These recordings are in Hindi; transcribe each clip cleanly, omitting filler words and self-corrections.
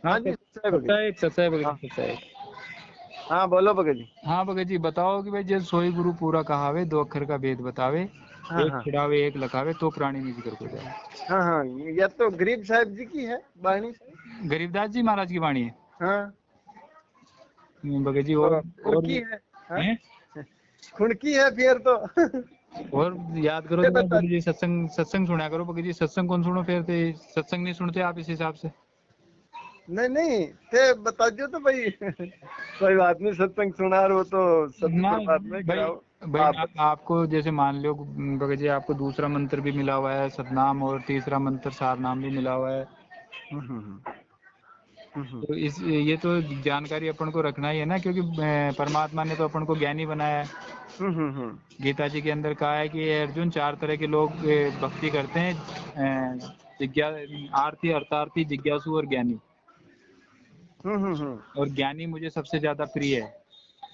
हाँ जी सच्चाई भगत हाँ जी, सच्चाई। हाँ बोलो भगत जी। हाँ भगत जी बताओ कि भाई जब सोई गुरु पूरा कहावे, दो अक्षर का भेद बतावे, हाँ एक हाँ छिड़ावे एक लखावे, तो प्राणी निज कर को जाए। हाँ हाँ, यह तो गरीब साहब जी की है वाणी साहब। गरीबदास जी महाराज की वाणी है हाँ भगत जी। तो और खुड़की है। हाँ हैं? खुड़की है फिर तो। और याद करो ये तो बता भगत जी सत्संग सत्संग सुना करो भगत जी। सत्संग कौन सुनो फिर थे, सत्संग नहीं सुनते आप इस हिसाब से। नहीं नहीं थे बता दियो तो भाई। कोई बात नहीं, सत्संग सुना रहे हो तो सत्य ना परमात्मा भाई, कराओ भाई आप। आपको जैसे मान लो भगत जी, आपको दूसरा मंत्र भी मिला हुआ है सतनाम, और तीसरा मंत्र सार नाम भी मिला हुआ है। हम्म हम्म हम्म तो इस ये तो जानकारी अपन को रखना ही है ना, क्योंकि परमात्मा ने तो अपन को ज्ञानी बनाया है। हम्म। गीता जी के अंदर कहा है कि अर्जुन, चार तरह के लोग भक्ति करते हैं, जिज्ञा आरती, अर्थार्थी, जिज्ञासु और ज्ञानी। हम्म। और ज्ञानी मुझे सबसे ज्यादा प्रिय है,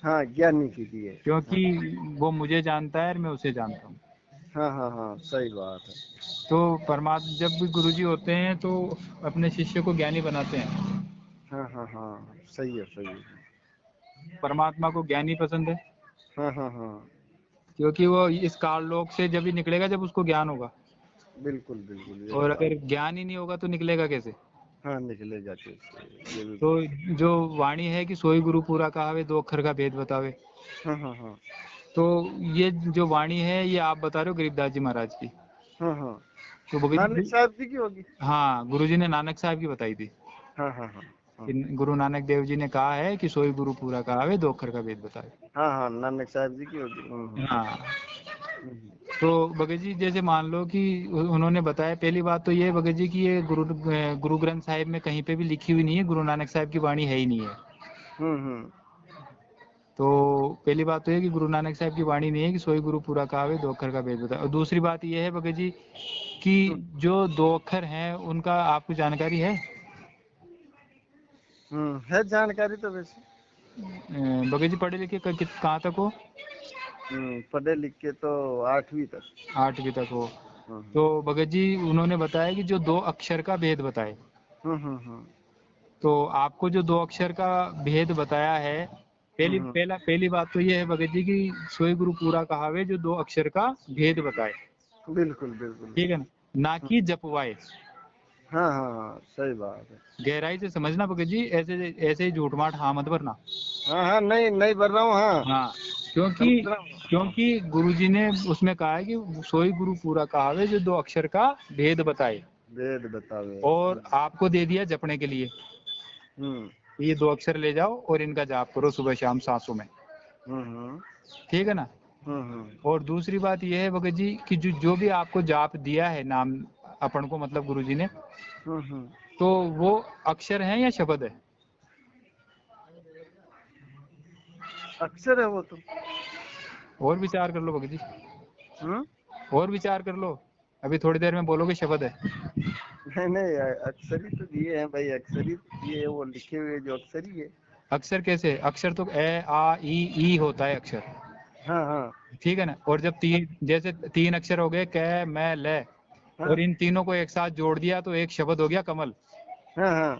हाँ ज्ञानी की दिए। हाँ क्योंकि वो मुझे जानता है और मैं उसे जानता हूँ। हाँ हाँ हाँ सही बात है। तो परमात्मा जब भी गुरुजी होते हैं तो अपने शिष्य को ज्ञानी बनाते हैं। हाँ हाँ हाँ सही है सही है। परमात्मा को ज्ञानी पसंद है, हाँ हाँ हाँ क्योंकि वो इस काल लोक से जब ही निकलेगा जब उसको ज्ञान होगा। बिल्कुल बिल्कुल ये और बात। अगर ज्ञान ही नहीं होगा तो निकलेगा कैसे। हाँ निकले जाके इससे, ये भी तो बात। जो वाणी है कि सोई गुरु पूरा कहावे, दो अक्षर का भेद बतावे। हाँ हाँ हाँ तो ये जो वाणी है ये आप बता रहे हो गरीबदास जी महाराज की। हाँ हाँ तो भगत नानक जी, साहब जी की होगी। हाँ गुरुजी ने नानक साहब की बताई थी हाँ हाँ हाँ हाँ कि गुरु नानक देव जी ने कहा है कि सोई गुरु पूरा कहावे, दो अक्षर का भेद बतावे। हाँ हाँ नानक साहब जी की होगी। हाँ। हम्म तो भगत जी जैसे मान लो कि उन्होंने बताया, पहली बात तो ये है भगत जी की ये गुरु ग्रंथ साहिब में कहीं पे भी लिखी हुई नहीं है, गुरु नानक साहब की वाणी है ही नहीं है। हम्म। तो पहली बात तो ये कि गुरु नानक साहब की वाणी नहीं है कि सोई गुरु पूरा कहावे, दो अक्षर का भेद बताए। और दूसरी बात ये है भगत जी कि जो दो अक्षर हैं उनका आपको जानकारी है। है जानकारी तो वैसे। भगत जी पढ़े लिखे कहाँ तक हो। पढ़े लिखे तो 8वीं तक। 8वीं तक हो। हम्म तो भगत जी उन्होंने बताया कि जो दो अक्षर का भेद बताए। हम्म। तो आपको जो दो अक्षर का भेद बताया है, पहली बात तो ये है भगत जी की सोई गुरु पूरा कहावे, जो दो अक्षर का भेद बताए। बिल्कुल बिल्कुल। ठीक है ना कि जपवाए। हाँ हाँ हाँ सही बात है। गहराई से समझना भगत जी, ऐसे ऐसे ही झूठ माठ हाँ मत भरना। हाँ हाँ नहीं नहीं बढ़ रहा हूँ हाँ। हाँ, क्योंकि समझ रहा हूँ हाँ। क्योंकि गुरुजी ने उसमें कहा है कि सोई गुरु पूरा कहावे, जो दो अक्षर का भेद बताए। वेद बतावे। और आपको दे दिया जपने के लिए, हम्म ये दो अक्षर ले जाओ और इनका जाप करो सुबह शाम सांसों में। हम्म ठीक है ना। हम्म। और दूसरी बात यह है भगत जी कि जो भी आपको जाप दिया है नाम अपन को, मतलब गुरुजी ने, हम्म। तो वो अक्षर है या शब्द है। अक्षर है वो तो। और विचार कर लो भगत जी, हम्म। और विचार कर लो, अभी थोड़ी देर में बोलोगे शब्द है। नहीं नहीं अक्षर ही तो दिए हैं भाई, अक्षर ही तो दिए हैं, वो लिखे हुए जो अक्षर ही है। अक्षर कैसे, अक्षर तो ए आ ई होता है अक्षर। हाँ हाँ ठीक है ना। और जब तीन, जैसे तीन अक्षर हो गए कै मैं ले, हाँ और इन तीनों को एक साथ जोड़ दिया तो एक शब्द हो गया कमल। हाँ हाँ।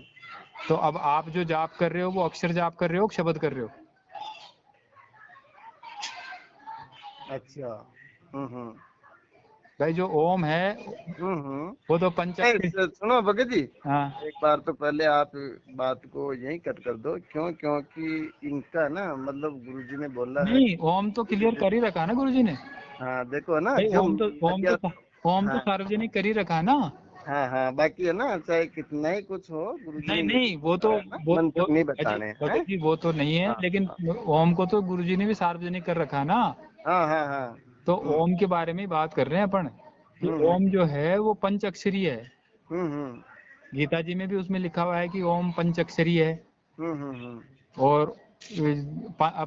तो अब आप जो जाप कर रहे हो वो अक्षर जाप कर रहे हो, शब्द कर रहे हो। अच्छा। हम्म। भाई जो ओम है हम्म। वो तो पंच नहीं अक्षर। सुनो भगत जी, हाँ। एक बार तो पहले आप बात को यहीं कट कर दो, क्यों क्योंकि इनका ना मतलब गुरुजी ने बोला है। नहीं, ओम तो क्लियर कर ही रखा ना गुरुजी ने। हाँ देखो ना भाई जो ओम तो मर्यादा। ओम तो हाँ सार्वजनिक कर ही रखा है ना। हाँ हाँ बाकी है ना, चाहे कितना ही कुछ हो गुरुजी नहीं ने ये नहीं, वो तो बताया है ना, वो मंत्र नहीं अजय बताने हैं। भगत जी वो तो नहीं है, हाँ लेकिन हाँ ओम को तो गुरुजी ने भी सार्वजनिक कर रखा है ना। हाँ हाँ हाँ। तो हम्म ओम के बारे में ही बात कर रहे हैं अपन, कि हम्म ओम जो है वो पंच अक्षरी है। हम्म। गीता जी में भी उसमें लिखा हुआ है कि ओम पंच अक्षरी है। हम्म। और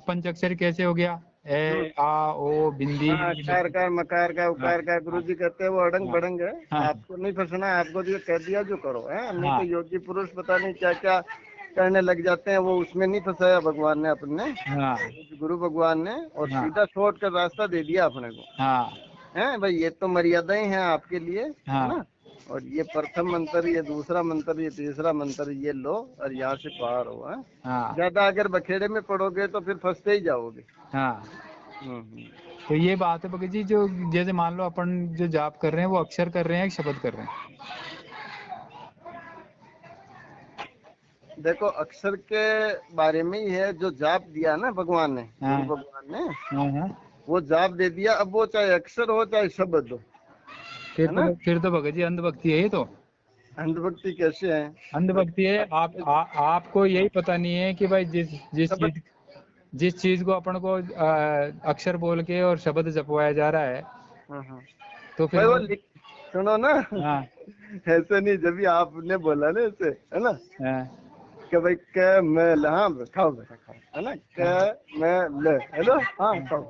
पंच अक्षरी कैसे हो गया, हम्म। ए आ ओ बिंदी। हाँ कार का मकार का हाँ उकार का हाँ गुरुजी कहते हैं वो अड़ंग हाँ बड़ंग है। हाँ आपको नहीं फंसना है, आपको जो कह दिया जो करो है, नहीं तो हाँ योगी पुरुष पता नहीं क्या क्या करने लग जाते हैं, वो उसमें नहीं फंसाया भगवान ने अपने, हाँ गुरु भगवान ने, और हाँ सीधा शॉर्ट का रास्ता दे दिया अपने को। हाँ है भाई, ये तो मर्यादाएं हैं आपके लिए, है हाँ ना। और ये प्रथम मंत्र, ये दूसरा मंत्र, ये तीसरा मंत्र, ये लो और यहाँ से पार हो। हाँ? हाँ ज्यादा अगर बखेड़े में पड़ोगे तो फिर फंसते ही जाओगे। हाँ। हम्म। तो ये बात है भगत जी, जो जैसे मान लो अपन जो जाप कर रहे हैं वो अक्षर कर रहे हैं कि शब्द कर रहे हैं? देखो अक्षर के बारे में ही है, जो जाप दिया ना भगवान ने, हाँ गुरु भगवान ने, हाँ हाँ। वो जाप दे दिया। अब वो चाहे अक्षर हो चाहे शब्द हो, है ना। फिर तो भगत जी अंधभक्ति है ये तो। अंधभक्ति कैसे है? अंधभक्ति है। आपको यही पता नहीं है कि भाई शब्द, जिस चीज को अपन को अक्षर बोल के और शब्द जपवाया जा रहा है, हाँ हाँ तो भाई फिर वो सुनो ना, हाँ ऐसे नहीं, जब भी आपने बोला ना ऐसे, है ना, हाँ कि भाई क मैं ल, हाँ खाओ बेटा खाओ, है ना, क मैं ल, है ना, हाँ खाओ,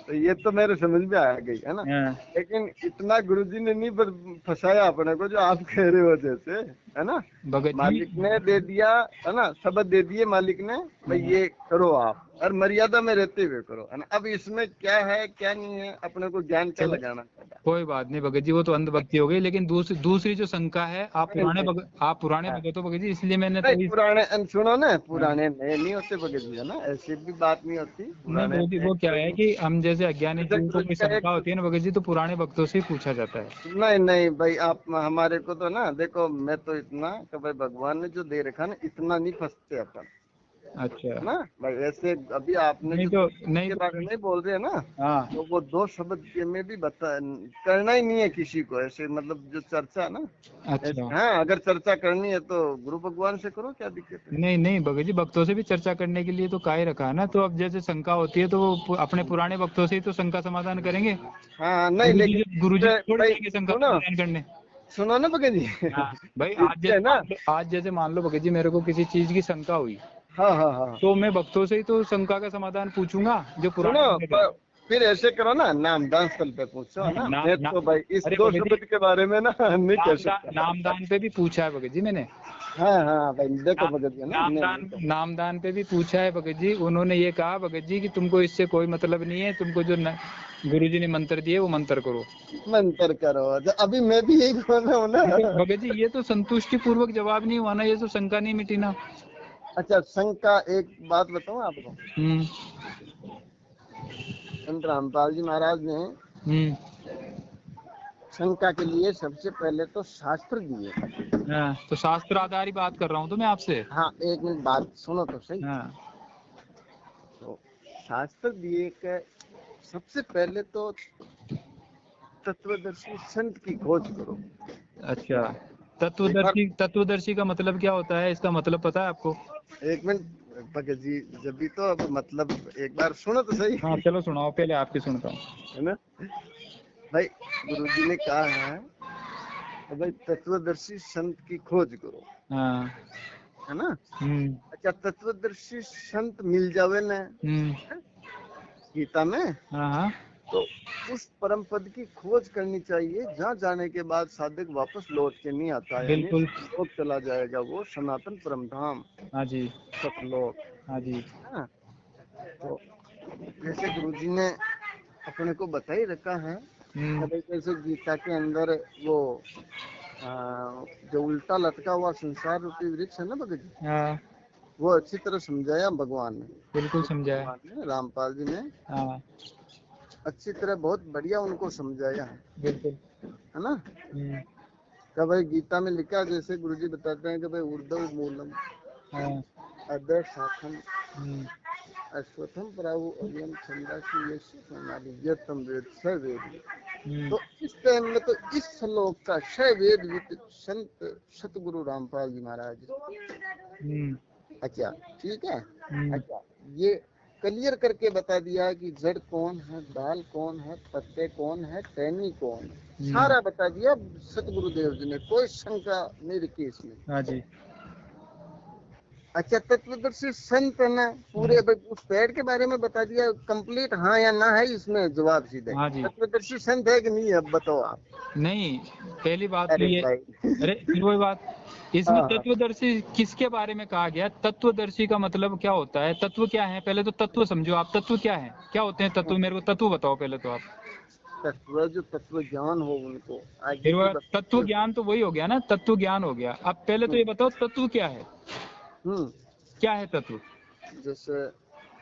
तो ये तो मेरे समझ में आ गई, है ना। हाँ लेकिन इतना गुरुजी ने नहीं फंसाया अपने को जो आप कह रहे हो जैसे, है ना। भगत जी। मालिक ने दे दिया, है ना, शब्द दे दिए मालिक ने, भाई ये करो आप, और मर्यादा में रहते हुए करो, है ना। अब इसमें क्या है क्या नहीं है, अपने को ज्ञान क्या चलो लगाना पड़ेगा। कोई बात नहीं भगत जी, वो तो अंधभक्ति हो गई। लेकिन दूसरी जो शंका है, आप पुराने भगत हो भगत जी, इसलिए मैंने नहीं तो पुराने, सुनो ना, पुराने नए नहीं होते भगत जी, है ना, ऐसी भी बात नहीं होती। पुराने नहीं, वो क्या है कि हम जैसे अज्ञानी जैसे जीव को गुरु जी कोई का शंका एक, होती है ना भगत जी, तो पुराने भक्तों से ही पूछा जाता है। नहीं नहीं भाई, आप हमारे को तो ना देखो, मैं तो इतना कि भाई भगवान ने जो दे रखा ना, इतना नहीं फंसते अपन, अच्छा। है ना भाई। ऐसे अभी आपने नहीं जो तो के बारे में बोल रहे हैं ना, हाँ तो वो दो शब्द के में भी बता करना ही नहीं है किसी को ऐसे, मतलब जो चर्चा ना ऐसे। अच्छा। हाँ अगर चर्चा करनी है तो गुरु भगवान से करो, क्या दिक्कत है। नहीं नहीं भगत जी, भक्तों से भी चर्चा करने के लिए तो काय रखा है ना। तो अब जैसे शंका होती है तो वो अपने पुराने भक्तों से ही तो शंका समाधान करेंगे। हाँ नहीं, लेकिन गुरु जी इससे थोड़ी भाई जाएंगे शंका सुनो, समाधान करने। सुनो ना भगत जी, हाँ भाई, इससे ना, आज जैसे मान लो भगत जी मेरे को किसी चीज की शंका हुई, हाँ हाँ हाँ, तो मैं भक्तों से ही तो शंका का समाधान पूछूंगा, जो सुनो पुराने भक्त है। फिर ऐसे करो ना, नामदान स्थल पे पूछो, है हाँ, ना। मैं तो भाई इस अरे दो भगत जी, शब्द के बारे में ना नहीं कह सकता। नामदान पे भी पूछा है भगत जी मैंने। हाँ हाँ भाई देखो भगत जी ना, मैं नहीं कहूँगा। नामदान पे भी पूछा है भगत जी। उन्होंने ये कहा भगत जी कि तुमको इससे कोई मतलब नहीं है, तुमको जो गुरु जी ने मंत्र दिए वो मंत्र करो। मंत्र करो, अभी मैं भी यही बोल रहा हूँ ना। भगत जी ये तो संतुष्टि पूर्वक जवाब नहीं हुआ ना, ये तो शंका नहीं मिटी ना। अच्छा शंका, एक बात बताऊँ आपको, हम्म संत रामपाल जी महाराज ने हम्म। शंका के लिए सबसे पहले तो शास्त्र दिए। हाँ, तो शास्त्र आधारित बात कर रहा हूँ तो मैं आपसे। हाँ एक मिनट बात सुनो तो सही। हाँ तो शास्त्र दिए के सबसे पहले तो तत्वदर्शी संत की खोज करो। अच्छा। एक बार, तत्वदर्शी का मतलब क्या होता है? इसका मतलब पता है आपको? एक मिनट भगत जी, जब भी तो अब मतलब एक बार सुनो तो सही, हाँ चलो सुनाओ, पहले आपकी सुनता हूँ। है ना भाई। गुरुजी ने कहा है तो भाई तत्वदर्शी संत की खोज करो, हाँ। है ना। हम्म अच्छा तत्वदर्शी संत मिल जावे ना हम्म। गीता में, हाँ हाँ। तो उस परम पद की खोज करनी चाहिए, जहाँ जाने के बाद साधक वापस लौट के नहीं आता, यानी बिल्कुल। लोक चला जाएगा, वो सनातन परम धाम हाँ जी। सतलोक, हाँ जी। है ना। तो जैसे गुरुजी ने अपने को बता ही रखा है, जैसे गीता के अंदर वो जो उल्टा लटका हुआ संसार रूपी वृक्ष है ना भगत जी, हाँ वो अच्छी तरह समझाया भगवान ने, बिल्कुल समझाया। भगवान ने रामपाल जी ने हाँ अच्छी तरह बहुत बढ़िया उनको समझाया बिल्कुल। है ना। कि भाई गीता में लिखा, जैसे गुरुजी बताते हैं कि भाई ऊर्ध्व मूलम हाँ अधः शाखम अश्वत्थम प्राहु अव्ययम छंदासी यस्य सोनाली यत्तम वेद स वेद। तो इस टाइम में तो इस श्लोक का श वेद संत सतगुरु रामपाल जी महाराज। अच्छा ठीक है। अच्छा ये क्लियर करके बता दिया कि जड़ कौन है, दाल कौन है, पत्ते कौन है, टहनी कौन है, सारा बता दिया सतगुरुदेव जी ने, कोई शंका नहीं रखी इसमें। हाँ जी। अच्छा तत्वदर्शी संत है ना, पूरे उस पेड़ के बारे में बता दिया कंप्लीट, हाँ या ना है इसमें जवाब सीधे। हाँ जी। तत्वदर्शी संत है कि नहीं है, अब बताओ आप। नहीं, पहली बात तो अरे ये, भाई अरे फिर वही बात, इसमें हाँ तत्वदर्शी किसके बारे में कहा गया? तत्वदर्शी का मतलब क्या होता है? तत्व क्या है? पहले तो तत्व समझो आप, तत्व क्या है, क्या होते हैं तत्व? मेरे को तत्व बताओ पहले तो आप। तत्व जो तत्व ज्ञान हो उनको आगे फिर की वो बात। तत्व ज्ञान तो वही हो गया ना, तत्व ज्ञान हो गया। अब पहले तो ये बताओ तत्व क्या है, हम्म क्या है तत्व? जैसे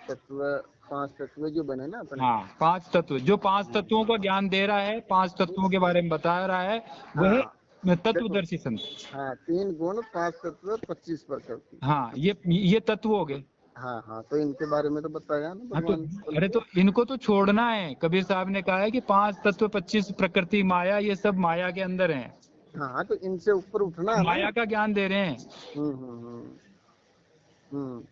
तत्व 5 तत्व जो बने ना अपने। हाँ, 5 तत्व, जो 5 तत्वों का ज्ञान दे रहा है, 5 तत्वों के बारे में बता रहा है, वह हाँ देखो, तत्वदर्शी संत। हाँ 3 गुण 5 तत्व 25 प्रकृति। हाँ, ये तत्व हो गए। हाँ हाँ, तो इनके बारे में तो बताया ना हाँ तो, भगवान ने बोल अरे के। तो इनको तो छोड़ना है। कबीर साहब ने कहा है कि 5 तत्व 25 प्रकृति माया, ये सब माया के अंदर हैं। हाँ तो इनसे ऊपर उठना है ना। माया का ज्ञान दे रहे हैं। हम्म हम्म हम्म हम्म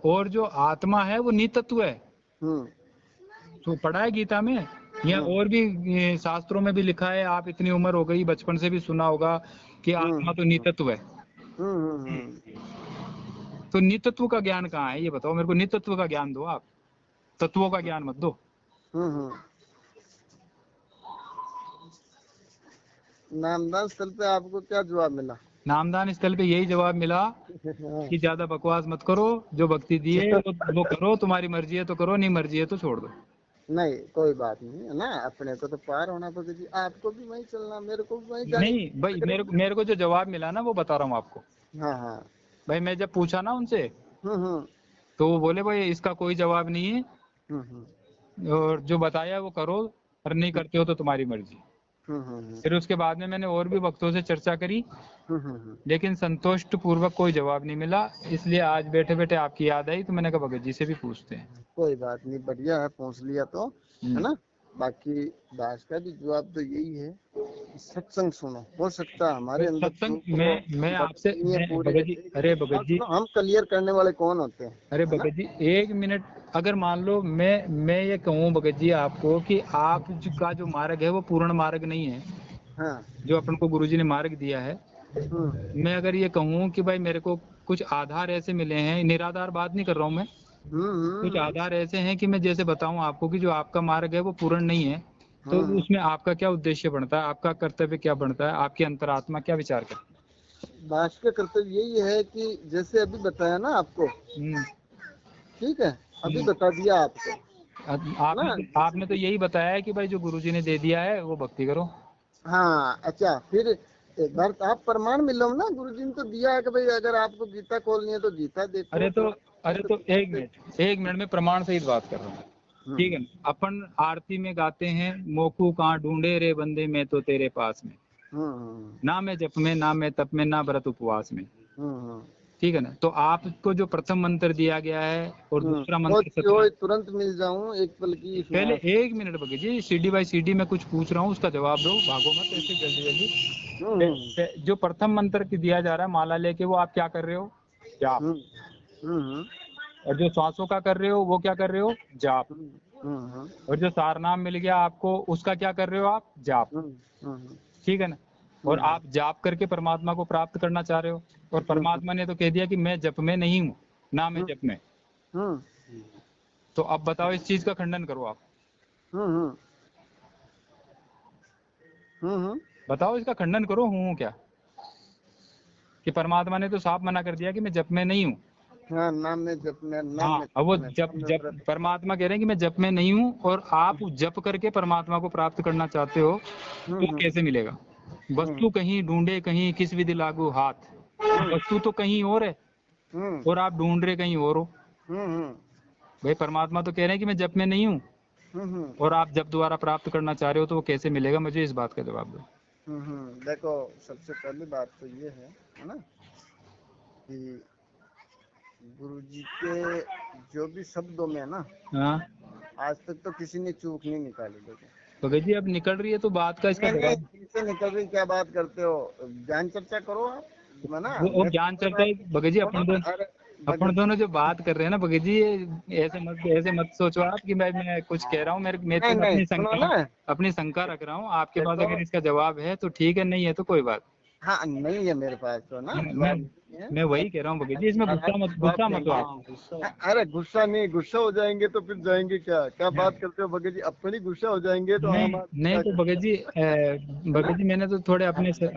और जो आत्मा है वो नितत्व है। हम्म तो पढ़ा है गीता में, या और भी ये शास्त्रों में भी लिखा है। आप इतनी उम्र हो गई, बचपन से भी सुना होगा कि आत्मा तो नितत्व है। हम्म। तो नितत्व का ज्ञान कहाँ है, ये बताओ मेरे को। नितत्व का ज्ञान दो आप, तत्वों का ज्ञान मत दो। हम्म। नामदान स्थल पे आपको क्या जवाब मिला? नामदान स्थल पे यही जवाब मिला हाँ। कि ज्यादा बकवास मत करो, जो भक्ति दी है वो करो, तुम्हारी मर्जी है तो करो, नहीं मर्जी है तो छोड़ दो। नहीं कोई बात नहीं है ना, अपने को तो पार होना पड़ेगा जी, आपको भी वहीं चलना, मेरे को भी वहीं जाना। नहीं भाई, मेरे को जो जवाब मिला ना वो बता रहा हूँ आपको। हाँ हाँ। भाई मैं जब पूछा ना उनसे, हम्म। तो वो बोले भाई इसका कोई जवाब नहीं है, हम्म और जो बताया वो करो, और नहीं करते हो तो तुम्हारी मर्जी। हम्म फिर उसके बाद में मैंने और भी वक्तों से चर्चा करी, हम्म। लेकिन संतुष्ट पूर्वक कोई जवाब नहीं मिला। इसलिए आज बैठे बैठे आपकी याद आई, तो मैंने कहा भगत जी से भी पूछते हैं। कोई बात नहीं, बढ़िया है, पूछ लिया तो, है हम्म। ना। बाकी दास का भी जवाब तो यही है कि सत्संग सुनो, हो सकता है हमारे तो अंदर सत्संग, तुमको मैं आपसे, भक्ति नहीं है मैं पूरे। भगत जी, अरे भगत बात जी, सुनो, हम क्लियर करने वाले कौन होते हैं, अरे है ना। भगत जी, 1 मिनट। अगर मान लो मैं ये कहूँ भगत जी आपको कि आप का जो मार्ग है वो पूर्ण मार्ग नहीं है, हाँ। जो अपन को गुरुजी ने मार्ग दिया है। हम्म मैं अगर ये कहूँ कि भाई मेरे को कुछ आधार ऐसे मिले हैं, निराधार बात नहीं कर रहा हूँ मैं, कुछ हम्म आधार ऐसे हैं कि मैं जैसे बताऊं आपको कि जो आपका मार्ग है वो पूर्ण नहीं है, तो हम्म। उसमें आपका क्या उद्देश्य बनता है, आपका कर्तव्य क्या बनता है, आपकी अंतरात्मा क्या विचार करती दास का कर्तव्य यही है कि जैसे अभी बताया ना आपको, है? ठीक है, अभी हम्म। बता दिया आपको ना। आपने तो यही बताया है कि भाई जो गुरुजी ने दे दिया है वो भक्ति करो। हाँ अच्छा, फिर एक बार तो आप प्रमाण मिलो ना, गुरुजी ने तो दिया है कि भाई अगर आपको गीता खोलनी है तो गीता देखो, अरे तो कुरान अरे तो तो कुरान एक देखो। मिनट, 1 मिनट में प्रमाण सहित बात कर रहा हूँ। ठीक है ना, अपन आरती में गाते हैं, मोकू कहाँ ढूंढे रे बंदे, मैं तो तेरे पास में, हम्म ना मैं जप में, ना मैं तप में, ना व्रत उपवास में। हम्म ठीक है ना, तो आपको जो प्रथम मंत्र दिया गया है और दूसरा मंत्र ओए 17, ओए तुरंत मिल जाऊं, एक पल की पहले सुनो। 1 मिनट बगे जी, सीडी बाई सीडी में कुछ पूछ रहा हूँ, उसका जवाब दो, भागो मत ऐसे जल्दी जल्दी। जो प्रथम मंत्र की दिया जा रहा है माला लेके, वो आप क्या कर रहे हो? जाप। हम्म हम्म और जो सांसों का कर रहे हो वो क्या कर रहे हो? जाप। हम्म और जो सारनाम मिल गया आपको, उसका क्या कर रहे हो आप? जाप। हम्म ठीक है ना, और आप जाप करके परमात्मा को प्राप्त करना चाह रहे हो, और परमात्मा ने तो कह दिया कि मैं जप में नहीं हूँ, ना मैं जप में। हम्म तो अब बताओ, इस चीज का खंडन करो आप, हम्म हम्म। बताओ इसका खंडन करो, हूँ क्या? कि परमात्मा ने तो साफ मना कर दिया कि मैं जप में नहीं हूँ। हाँ, नाम में जप में, नाम हाँ, में अब वो जप में, जप नाम में जप व्रत। परमात्मा कह रहे हैं कि मैं जप में नहीं हूँ, और आप जप करके परमात्मा को प्राप्त करना चाहते हो, तो हम्म कैसे मिलेगा? हम्म वस्तु कहीं ढूंढे कहीं, किस विधि लागू हाथ। वस्तु तो कहीं और है, हम्म और आप ढूंढ रहे कहीं और हो। हम्म भाई परमात्मा तो कह रहे हैं कि मैं जप में नहीं हूँ, हम्म और आप जप द्वारा प्राप्त करना चाह रहे हो, तो वो कैसे मिलेगा? मुझे इस बात का जवाब दो। देखो, सबसे पहली बात तो ये है ना, कि गुरु जी के जो भी शब्दों में है ना, हाँ आज तक तो किसी ने चूक नहीं निकाली। देखो, भगत जी, अब निकल रही है तो बात का इसका नहीं नहीं, जवाब। किससे निकल रही, क्या बात करते हो, ज्ञान चर्चा करो आप, है ना, वो मैं ज्ञान तुम्हारे चलता है बात भगत जी, सुनो ना। अरे अपन भगत, दोनों जो बात कर रहे हैं ना भगत जी, ऐसे मत सोचो आप कि मैं कुछ कह रहा हूँ। मैं नहीं तो नहीं, सुनो ना, अपनी शंका रख रहा हूँ। आपके पास देखो, अगर इसका जवाब है तो ठीक है, नहीं है तो कोई बात। हाँ नहीं है मेरे पास तो ना मैं जवाब नहीं है। मैं वही कह रहा हूँ भगत जी, इसमें गुस्सा मत हो आप। अरे गुस्सा नहीं, गुस्सा हो जाएंगे तो फिर जाएंगे क्या, क्या बात करते हो भगत जी, अपनी गुस्सा हो जाएंगे तो नहीं हम नहीं, क्या तो करें, है ना। भगत जी मैंने तो थोड़े चलो,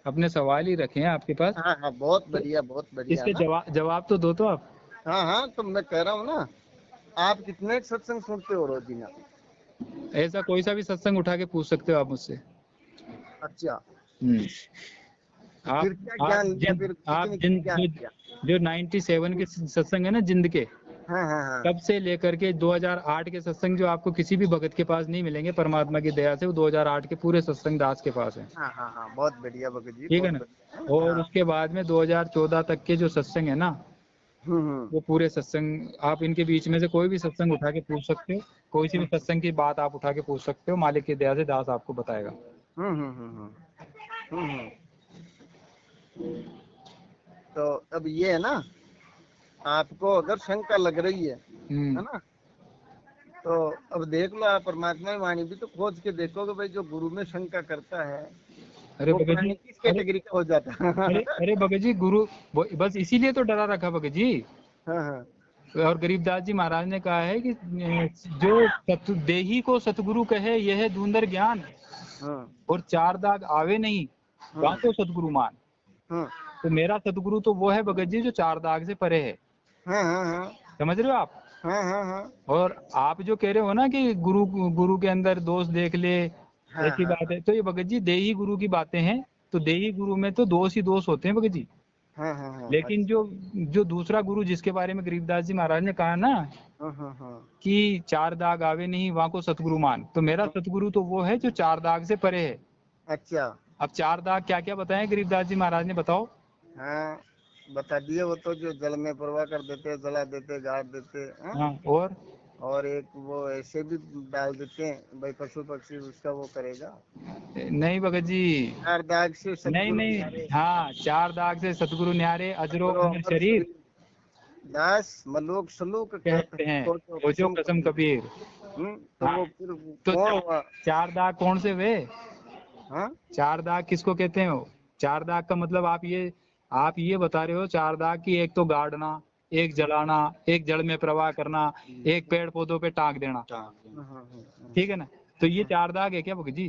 अपने सवाल ही रखे हैं आपके पास। हाँ हाँ, बहुत तो बढ़िया, बहुत बढ़िया इसके ना। जवाब तो दो तो आप। हाँ हाँ, तो मैं कह रहा हूँ ना, आप कितने सत्संग सुनते हो रोजीना? ऐसा कोई सा भी सत्संग उठा के पूछ सकते हो आप मुझसे। अच्छा, आप फिर क्या आप ज्ञान लिया, जिन फिर आप कितनी जिन क्या जो किया? जो 97 के सत्संग है ना जिंद के, हाँ हाँ हाँ तब से लेकर के 2008 के सत्संग जो आपको किसी भी भगत के पास नहीं मिलेंगे, परमात्मा की दया से वो 2008 के पूरे सत्संग दास के पास है। हाँ हाँ हाँ, बहुत बढ़िया भगत जी, ठीक है बहुत ना। बढ़िया। और हाँ, उसके बाद में 2014 तक के जो सत्संग है ना, हम्म। वो पूरे सत्संग आप इनके बीच में से कोई भी सत्संग उठा के पूछ सकते हो। कोई सी भी सत्संग की बात आप उठा के पूछ सकते हो, मालिक की दया से दास आपको बताएगा। हम्म हम्म हम्म हम्म हम्म। तो अब ये है ना, आपको अगर शंका लग रही है ना, तो अब देख लो, आप परमात्मा की वाणी भी तो खोज के देखोगे भाई, जो गुरु में शंका करता है अरे वो भगत जी, प्राणी किस अरे कैटेगरी का हो जाता है? अरे भगत जी, गुरु बस इसीलिए तो डरा रखा भगत जी। हाँ हाँ और गरीबदास जी महाराज ने कहा है कि जो देही को सतगुरु कहे यह है धुंधर ज्ञान, हाँ और चार दाग आवे नहीं वहां हाँ को सतगुरु मान। हाँ तो मेरा सतगुरु तो वो है भगत जी जो चार दाग से परे है। हाँ हाँ समझ रहे हो आप। हाँ हाँ हाँ और आप जो कह रहे हो ना कि गुरु गुरु के अंदर दोष देख ले, हाँ ऐसी हाँ बात है, तो ये भगत जी देही गुरु की बातें हैं। तो देही गुरु में तो दोष ही दोष होते हैं भगत जी। हाँ हाँ हाँ, लेकिन अच्छा, जो जो दूसरा गुरु जिसके बारे में गरीबदास जी महाराज ने कहा ना हाँ हाँ हाँ कि चार दाग आवे नहीं वहां को सतगुरु मान, तो मेरा हाँ, सतगुरु तो वो है जो चार दाग से परे है। अच्छा, अब चार दाग क्या क्या बताएं गरीबदास जी महाराज ने, बताओ। हाँ, बता दिए, वो तो जो जल में प्रवाह कर देते, जला देते, गाड़ देते, हाँ? हाँ और एक वो ऐसे भी डाल देते हैं भाई, पशु पक्षी उसका वो करेगा। नहीं भगत जी, चार दाग से नहीं सतगुरु नहीं, न्यारे, हाँ चार दाग से सतगुरु न्यारे अजरो करो अमर अमर शरीर शरीर, दास मलोक सलूक कहते कहते हैं, हैं, खोजो वो जो कसम कसम कबीर। कबीर। तो हाँ, वो फिर तो कौन हुआ? चार दाग कौन से वे। हाँ चार दाग किसको कहते हैं वो। चार दाग का मतलब आप ये बता रहे हो चार दाग की, एक तो गाड़ना, एक जलाना, एक जल में प्रवाह करना, एक पेड़ पौधों पे टांग देना। हाँ हाँ हाँ ठीक है ना। तो ये चार दाग है क्या भगत जी।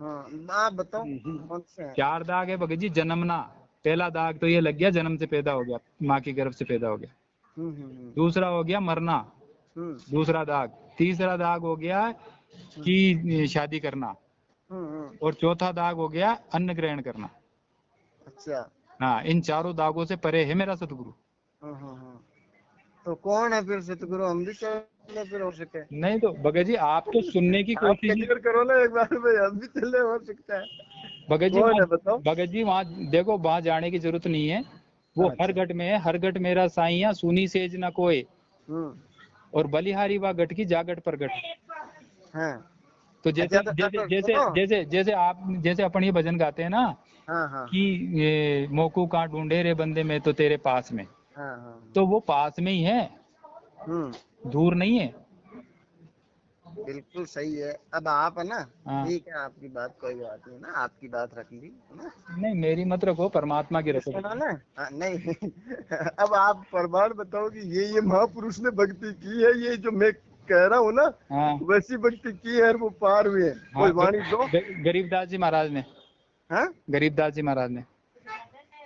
हाँ, आप बताओ कौन से हैं? चार दाग है भगत जी। जन्मना, पहला दाग तो ये लग गया, जन्म से पैदा हो गया, माँ की गर्भ से पैदा हो गया। हम्म। दूसरा हो गया मरना, हम्म दूसरा दाग। तीसरा दाग हो गया कि शादी करना। हम्म। और चौथा दाग हो गया अन्न ग्रहण करना। अच्छा, हाँ, इन चारों दागों से परे है मेरा सतगुरु। हाँ। तो कौन है फिर सतगुरु, हम भी चले फिर हो सके? नहीं तो भगत जी, आप तो सुनने की आप कोशिश ही। क्लियर करो ना एक बार भाई, हम भी चले, हो सकता है। भगत जी कौन वहाँ है बताओ? भगत जी वहाँ देखो, वहाँ जाने की जरूरत नहीं है। वो हर अच्छा, घट में है, हर घट मेरा साईया सुनी सेज ना कोई। हम्म, और बलिहारी वा घट की जागट पर घट। हाँ, तो जैसे अच्छा, तो जैसे जैसे सुनो, जैसे जैसे आप जैसे अपन ये भजन गाते हैं ना हाँ हाँ कि ये मोकू कहाँ ढूंढे रे बंदे में तो तेरे पास में, हाँ हाँ, तो वो पास में ही है, हम्म, दूर नहीं है। बिल्कुल सही है। अब आप है ना, हाँ, ठीक है, आपकी बात कोई बात नहीं ना, आपकी बात रख ली है ना, नहीं मेरी मत रखो, परमात्मा की रखो। सुनो ना, हाँ, नहीं अब आप प्रमाण बताओ कि ये महापुरुष ने भक्ति की है, ये जो मैं कह रहा हूँ ना, हाँ वैसी भक्ति की है, वो पार हुए हैं, हाँ, कोई वाणी दो। गरीबदास जी महाराज ने, हाँ, गरीबदास जी महाराज ने।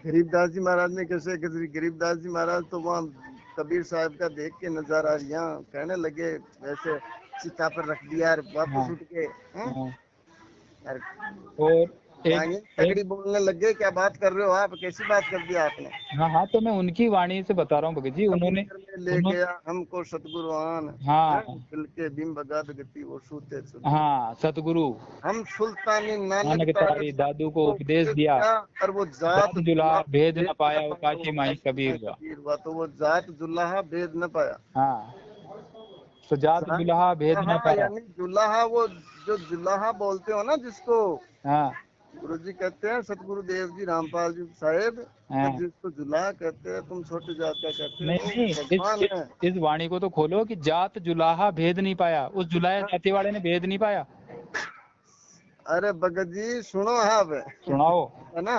गरीबदास जी महाराज ने कैसे? गरीबदास जी महाराज तो वहाँ कबीर साहब का देख के नजारा, यहाँ कहने लगे वैसे, चिता पर रख दिया और हाँ वापस उठ के, हाँ। और और एक वाणी एक तगड़ी बोलने लगे, क्या बात कर रहे हो आप, कैसी बात कर दी आपने? हाँ हाँ, तो मैं उनकी वाणी से बता रहा हूँ भगत जी। उन्होंने समुद्र में ले उन्होंने गया हमको सतगुरु आन, हाँ दिल के बिंब अगाध गति वो सूते सुन, हाँ, सतगुरु हम सुल्तानी नानक नानक तारे तारी दादू को को उपदेश उपदेश दिया, दिया, और वो जात जात जुला जुला भेद भेद न न पाया, वो पाया, वो काशी माही काशी कबीर माई हुआ। कबीर हुआ। तो वो जात जुलाहा भेद न पाया। हाँ, तो जात जात जुलाहा भेद न जुलाहा पाया। यानी जुलाहा, वो जो जुलाहा बोलते हो ना जिसको, हाँ गुरु जी कहते हैं, सतगुरु देव जी रामपाल जी साहेब, हाँ, जिसको जुलाहा कहते हैं, तुम छोटी जात का कहते नहीं हो, नहीं, भगवान है। इस वाणी को तो खोलो कि जात जुलाहा भेद नहीं पाया, उस जुलाहे जाति वाले ने भेद नहीं पाया। अरे भगत जी सुनो आप, सुनाओ। है ना,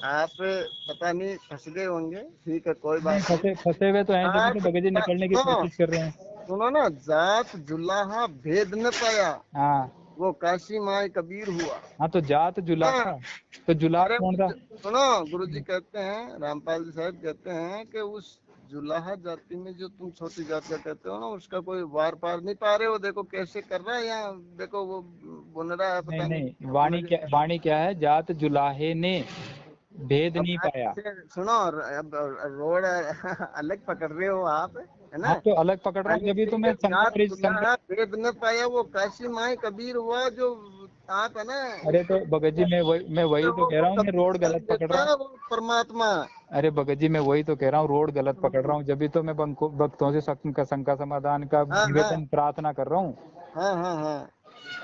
आप पता नहीं फंस गए होंगे, ठीक है, कोई नहीं, बात नहीं। फंसे फंसे हुए तो हैं, जब तो भगत जी निकलने की सुनो, कोशिश कर रहे हैं। सुनो ना, जात जुलाहा भेद न पाया, हाँ वो काशी माई कबीर हुआ। हाँ, तो जात हाँ, जुलाहा, तो जुलाहा अरे कौन था। सुनो, गुरु जी कहते हैं, रामपाल जी साहब कहते हैं कि उस जुलाहा जाति में जो तुम छोटी जात का कहते हो ना, उसका कोई वार पार नहीं पा रहे हो। देखो कैसे कर रहा है यहाँ, देखो वो बुन रहा है, पता नहीं नहीं। वाणी क्या है, जात जुलाहे ने भेद अब नहीं बात पाया। से सुनो, अब रोड अलग पकड़ रहे हो आप, है ना। हाँ तो अलग पकड़ रहा हूँ, यानी जब भी तो ठीक मैं है, जात संघ। जुलाहा भेद न पाया, वो काशी माई कबीर हुआ जो आप, है ना। अरे तो भगत जी मैं वही तो कह वो रहा हूँ, मैं रोड कबीर गलत पकड़ रहा देता हूँ। है, वो परमात्मा। अरे भगत जी मैं वही तो कह रहा हूँ, रोड गलत पकड़ रहा हूँ, जब भी तो मैं भक्तों से शंका समाधान का हाँ हाँ निवेदन प्रार्थना कर रहा हूँ। हाँ हाँ हाँ।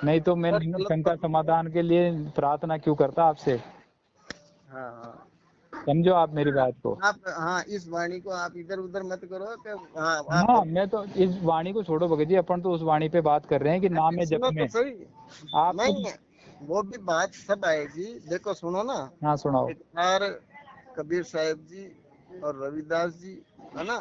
नहीं तो मैं पर गलत शंका समाधान के लिए प्रार्थना क्यों करता आपसे। हाँ हाँ। समझो आप मेरी बात को। आप हाँ, इस वाणी को आप इधर उधर मत करो कि हाँ आप हाँ मैं तो इस वाणी को छोड़ो भगत जी, अपन तो उस वाणी पे बात कर रहे हैं कि नाम है जप सुनो तो में सही। आप खुद। नहीं, वो भी बात सब आएगी, देखो सुनो ना। हाँ सुनाओ। एक बार कबीर साहब जी और रविदास जी, है ना।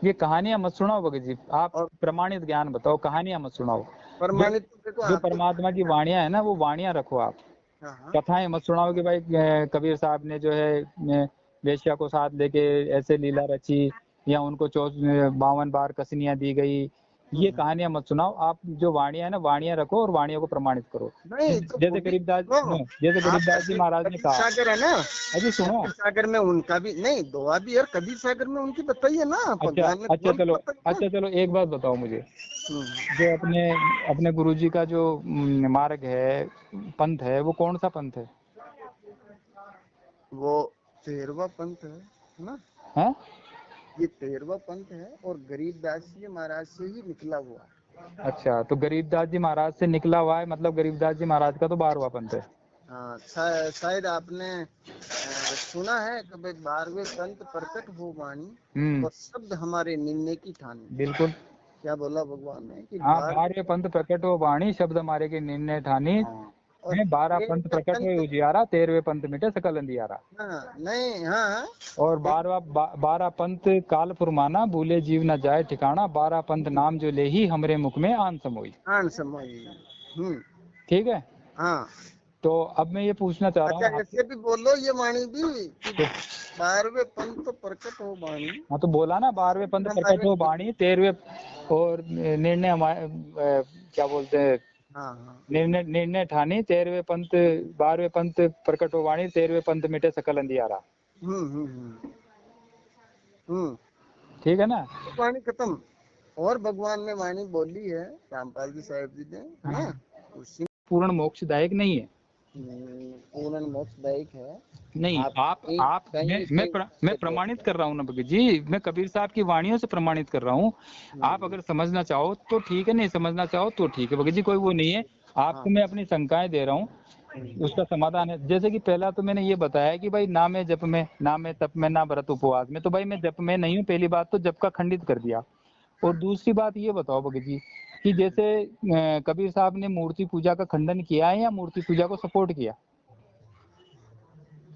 ये कहानियां मत सुनाओ भगत जी, आप और प्रमाणित ज्ञान बताओ, कहानियां मत सुनाओ। जो प्रमाणित तो देखो जो आपके। परमात्मा की वाणियां है ना, वो वाणियां रखो आप। हाँ हाँ कथाएं मत सुनाओ कि भाई कबीर साहब ने जो है वेश्या को साथ लेके ऐसे लीला रची, या उनको 52 बार कसनियां दी गई। ये हम्म। कहानियां मत सुनाओ आप, जो वाणियां है ना वाणियां रखो और वाणियों को प्रमाणित करो। नहीं तो वो जैसे भी गरीबदास सुनो। जैसे आप गरीबदास जी महाराज ने कबीर कहा। सागर है ना, अजी सुनो। कबीर सागर में उनका भी नहीं, दुआ भी यार कबीर सागर में उनकी बताइए ना, अच्छा भगवान ने अच्छा दुआ भी चलो, बताई ना। अच्छा चलो एक बात बताओ मुझे, हम्म। जो अपने अपने गुरुजी का जो मार्ग है, पंथ है, वो कौन सा पंथ है? वो 13वां पंथ है ना। हैं? ये 13वां पंथ है और गरीबदास जी महाराज से ही निकला हुआ है। अच्छा तो गरीबदास जी महाराज से निकला हुआ है, मतलब गरीबदास जी महाराज का तो 12वां पंथ है। हाँ, शायद आपने सुना है कि भाई 12वें संत प्रकट हो वाणी और शब्द हमारे निन्ने की ठानी। बिल्कुल। क्या बोला भगवान ने कि हाँ 12 12वें पंथ प्रकट हो वाणी, शब्द हमारे के निर्णय ठानी। हाँ, और है 12 पंथ 13वें प्रकट हुए पंथ। उजियारा, 13वें पंथ मिटे सकल अंधियारा। हाँ नहीं, हाँ और 12 पंथ काल फुरमाना, भूले जीव न जाए ठिकाना, 12 पंथ नाम जो ले ही हमरे मुख में आन समोई। आन समय। हम्म। ठीक है। हाँ। तो अब मैं ये पूछना चाह रहा अच्छा, हूँ आपसे। ऐसे भी बोलो ये वाणी भी कि तो, 12वें पंथ प्रकट हो वाणी हाँ तो बोला ना 12वें पंथ प्रकट हमारे। हो वाणी, 13वें और निर्णय हमारे क्या बोलते हैं, हाँ हाँ। निर्णय ठानी, 13वें पंथ 12वें पंथ प्रकट हो वाणी, 13वें पंथ मिटे सकल अंधियारा। हम्म हम्म हम्म हम्म। ठीक है ना। वाणी खत्म। और भगवान ने वाणी बोली है, रामपाल जी साहब जी ने, है ना। उसी पूर्ण मोक्षदायक नहीं है। पूर्ण मोक्षदायक है। नहीं आप कहीं मैं कहीं मैं मैं देखो। प्रमाणित कर रहा हूँ ना भगत जी, मैं कबीर साहब की वाणियों से प्रमाणित कर रहा हूँ। आप हम्म, अगर समझना चाहो तो ठीक है, नहीं समझना चाहो तो ठीक है भगत जी, कोई वो नहीं है। हाँ। आपको मैं अपनी शंकाएं दे रहा हूँ, उसका समाधान है। जैसे कि पहला तो मैंने ये बताया कि भाई ना मैं जप में, ना मैं तप में, ना व्रत उपवास में, तो भाई मैं जप में नहीं हूँ, पहली बात तो जप का खंडित कर दिया। और दूसरी बात ये बताओ भगत जी कि जैसे कबीर साहब ने मूर्ति पूजा का खंडन किया है या मूर्ति पूजा को सपोर्ट किया?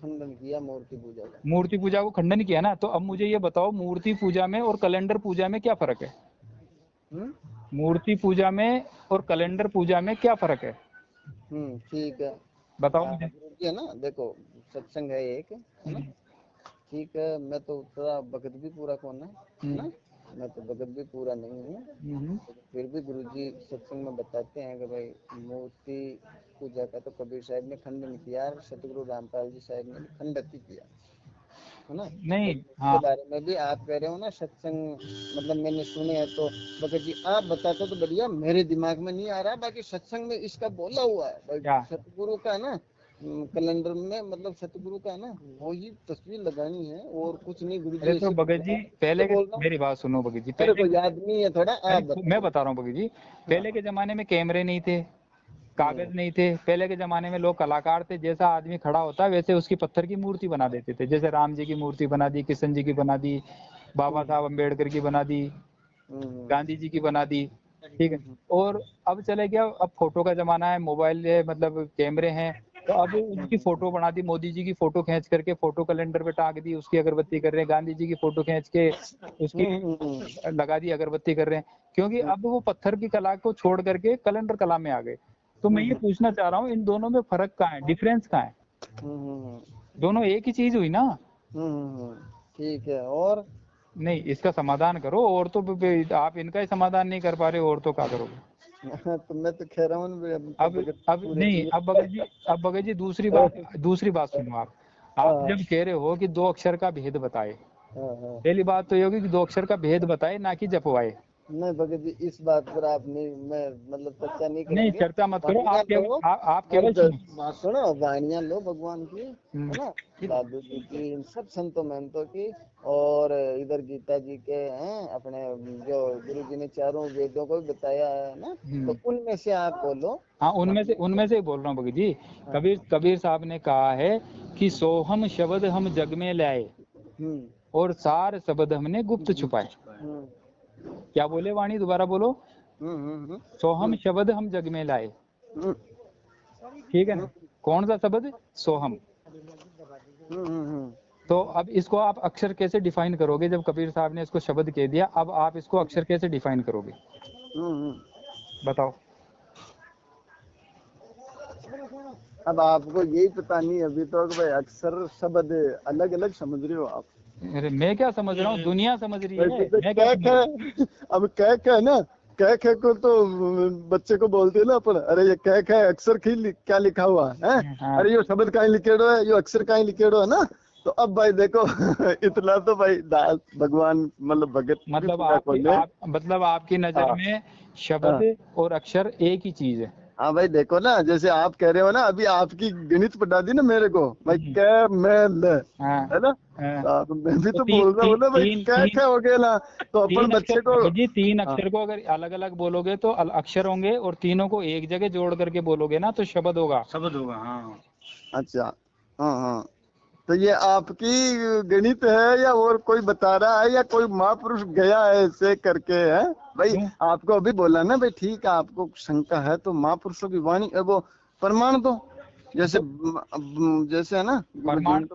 खंडन किया मूर्ति पूजा का। मूर्ति पूजा को खंडन किया ना, तो अब मुझे ये बताओ मूर्ति पूजा में और कैलेंडर पूजा में क्या फर्क है? हम्म मूर्ति पूजा में और कैलेंडर पूजा में क्या फर्क है? ठीक है। बताओ मुझे। गुरु जी है ना, देखो सत्संग है एक, है ना। ठीक है, मैं तो उतना भगत भी पूरा कौन है ना। मैं तो भगत भी पूरा नहीं हूँ। फिर भी गुरुजी सत्संग में बताते हैं कि भाई मूर्ति पूजा का तो कबीर साहब ने खंडन किया और सतगुरु रामपाल जी साहब ने भी खंडित ही किया, है ना। नहीं। लेकिन इसके हाँ बारे में भी आप कह रहे हो ना सत्संग, मतलब मैंने सुने हैं, तो भगत जी आप बताते तो बढ़िया, मेरे दिमाग में नहीं आ रहा। बाकी सत्संग में इसका बोला हुआ है भाई, क्या? सतगुरु का ना कैलेंडर में, मतलब सतगुरु का ना वो ही तस्वीर लगानी है और कुछ नहीं। गुरु जी अरे तो ऐसे भगत जी तो पहले के, बोल रहा हूँ। मेरी बात सुनो भगत जी, मेरे पहले को याद नहीं है थोड़ा, अरे आप मैं बताओ। बता रहा हूँ भगत जी, हाँ। पहले के जमाने में कैमरे नहीं थे, हम्म कागज नहीं थे, पहले के जमाने में लोग कलाकार थे, जैसा आदमी खड़ा होता वैसे उसकी पत्थर की मूर्ति बना देते थे। जैसे राम जी की मूर्ति बना दी, कृष्ण जी की बना दी, बाबा हम्म साहब अम्बेडकर की बना दी, हम्म गांधी जी की बना दी। ठीक है। हम्म और अब चले गया, अब फोटो का जमाना है, मोबाइल है, मतलब कैमरे हैं, तो अब उनकी फोटो बना दी, मोदी जी की फोटो खींच करके फोटो कैलेंडर पे टांग दी, उसकी अगरबत्ती कर रहे हैं, गांधी जी की फोटो खींच के उसकी लगा दी, अगरबत्ती कर रहे हैं, क्योंकि अब वो पत्थर की कला को छोड़ करके कैलेंडर कला में आ गए। तो मैं ये पूछना चाह रहा हूँ इन दोनों में फर्क कहाँ है, डिफरेंस कहाँ है? दोनों एक ही चीज हुई ना। हम्म। ठीक है। और नहीं, इसका समाधान करो, और तो आप इनका ही समाधान नहीं कर पा रहे, और तो क्या करोगे? तो मैं तो कह रहा हूँ ना भाई, अब नहीं, अब भगत जी दूसरी बात सुनो आप। जब कह रहे हो कि 2 अक्षर का भेद बताए, पहली बात तो ये होगी कि 2 अक्षर का भेद बताए, ना कि जपवाए। नहीं भगत जी, इस बात पर आप नहीं, मैं मतलब चर्चा नहीं नहीं, करेंगे। चर्चा मत करो, आप केवल बात सुनो, वाणियां लो भगवान की, है ना, दादू जी की, इन सब संतों महंतों की, और इधर गीता जी के हैं अपने, जो गुरु जी ने चारों वेदों को भी बताया है ना, तो उनमें से आप बोलो। हाँ, उनमें से ही बोल रहा हूँ भगत जी। कबीर साहब ने कहा है कि सोहम शब्द हम जग में लाए, और सार शब्द हमने गुप्त छुपाए। क्या बोले वाणी, दोबारा बोलो। सोहम शब्द हम जग में लाए, ठीक है ना? कौन सा शब्द? सोहम। तो अब इसको आप अक्षर कैसे डिफाइन करोगे? जब कबीर साहब ने इसको शब्द कह दिया, अब आप इसको अक्षर कैसे डिफाइन करोगे? बताओ। अब आपको यही पता नहीं अभी तो भाई, अक्षर शब्द अलग अलग समझ रहे हो आप। अरे मैं क्या समझ रहा हूँ, दुनिया समझ रही है। मैं क्या समझ रहा हूँ? अब कह ना, कह को तो बच्चे को बोलते ना अपन, अरे ये कह अक्षर क्या लिखा हुआ है, हाँ। अरे ये शब्द कहीं लिखेड़ो है, ये अक्षर कहीं लिखेड़ो है ना। तो अब भाई देखो इतना तो भाई दास भगवान मतलब भगत मतलब आपकी नजर में शब्द और अक्षर एक ही चीज है। हाँ भाई देखो ना, जैसे आप कह रहे हो ना, अभी आपकी गणित पढ़ा दी ना मेरे को भाई, क्या मैं है ना, मैं भी तो बोल रहा हूँ ना भाई, क्या हो गया ना, तो अपन बच्चे को जी 3 अक्षर को अगर अलग अलग बोलोगे तो अक्षर होंगे, और तीनों को एक जगह जोड़ करके बोलोगे ना तो शब्द होगा। हाँ। अच्छा, हाँ। तो ये आपकी गणित है या और कोई बता रहा है, या कोई महापुरुष गया है ऐसे करके है भाई? आपको अभी बोला ना भाई, ठीक है, आपको शंका है तो महापुरुषों की वाणी वो प्रमाण दो, जैसे है ना, प्रमाण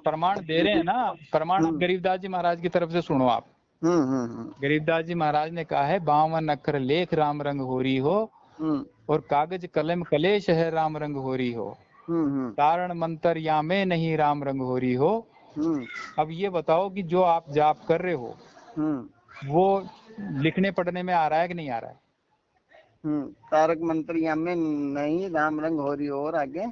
दे रहे हैं ना। प्रमाण गरीबदास जी महाराज की तरफ से सुनो आप। गरीबदास जी महाराज ने कहा है, 52 अक्षर लेख राम रंग होरी हो, और कागज कलम कलेश है राम रंग होरी हो, तारण मंत्र या में नहीं राम रंग होरी हो। अब ये बताओ कि जो आप जाप कर रहे हो वो लिखने पढ़ने में आ रहा है कि नहीं आ रहा है? तारक मंत्र या में नहीं राम रंग होरी हो, और आगे?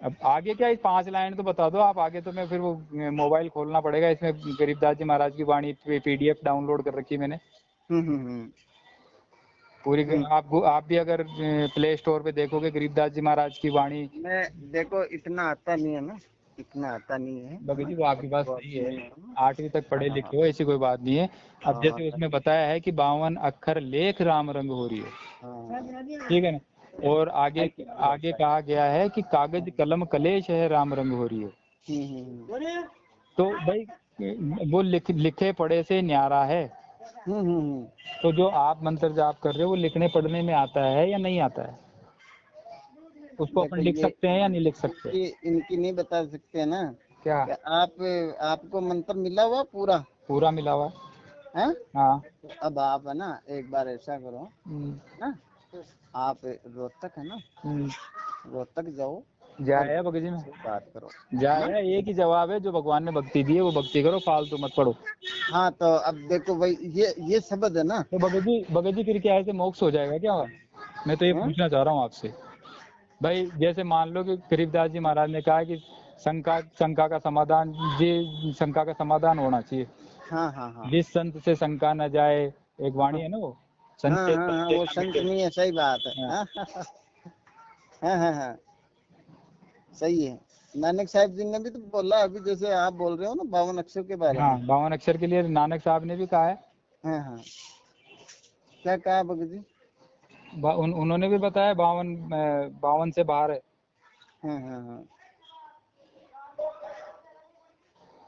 अब आगे क्या, 5 लाइन तो बता दो आप। आगे तो मैं फिर वो मोबाइल खोलना पड़ेगा, इसमें गरीबदास जी महाराज की वाणी PDF डाउनलोड कर रखी है मैंने पूरी। आप भी अगर प्ले स्टोर पे देखोगे गरीबदास जी महाराज की वाणी, मैं देखो इतना आता नहीं है ना, इतना आता नहीं है भगत जी, वो आपके पास सही है, 8वीं तक पढ़े लिखे हो, ऐसी कोई बात नहीं है। अब जैसे उसमें बताया है कि 52 अक्षर लेख राम रंग हो रही है, ठीक है ना, और आगे कहा गया है कि कागज कलम कलेश है राम रंग हो रही है। तो भाई वो लिखे पढ़े से न्यारा है। तो जो आप मंत्र जाप कर रहे हो वो लिखने पढ़ने में आता है या नहीं आता है? उसको अपन लिख सकते हैं या नहीं लिख सकते? इनकी नहीं बता सकते ना। क्या आपको मंत्र मिला हुआ पूरा मिला हुआ है? हाँ। अब आप है ना, एक बार ऐसा करो ना, आप रोहतक है ना, रोहतक जाओ, जाया भगत जी में बात करो, जाया। एक ही जवाब है, जो भगवान ने भक्ति दी है वो भक्ति करो, फालतू मत पढ़ो। हाँ तो अब देखो भाई, ये शब्द है ना। तो भगत जी फिर क्या ऐसे मोक्ष हो जाएगा क्या? मैं तो ये पूछना चाह रहा हूँ आपसे भाई। जैसे मान लो कि गरीबदास जी महाराज ने कहा कि शंका का समाधान होना चाहिए। हाँ। जिस संत से शंका न जाए, एक वाणी है ना वो संत। वो संत नहीं है, सही बात है। हाँ, सही है। नानक साहब जी ने भी तो बोला, अभी जैसे आप बोल रहे हो ना 52 अक्षर के बारे में। हाँ, 52 अक्षर के लिए नानक साहब ने भी कहा है। हाँ। क्या कहा भगत जी? उन्होंने भी बताया 52 से बाहर है। हाँ।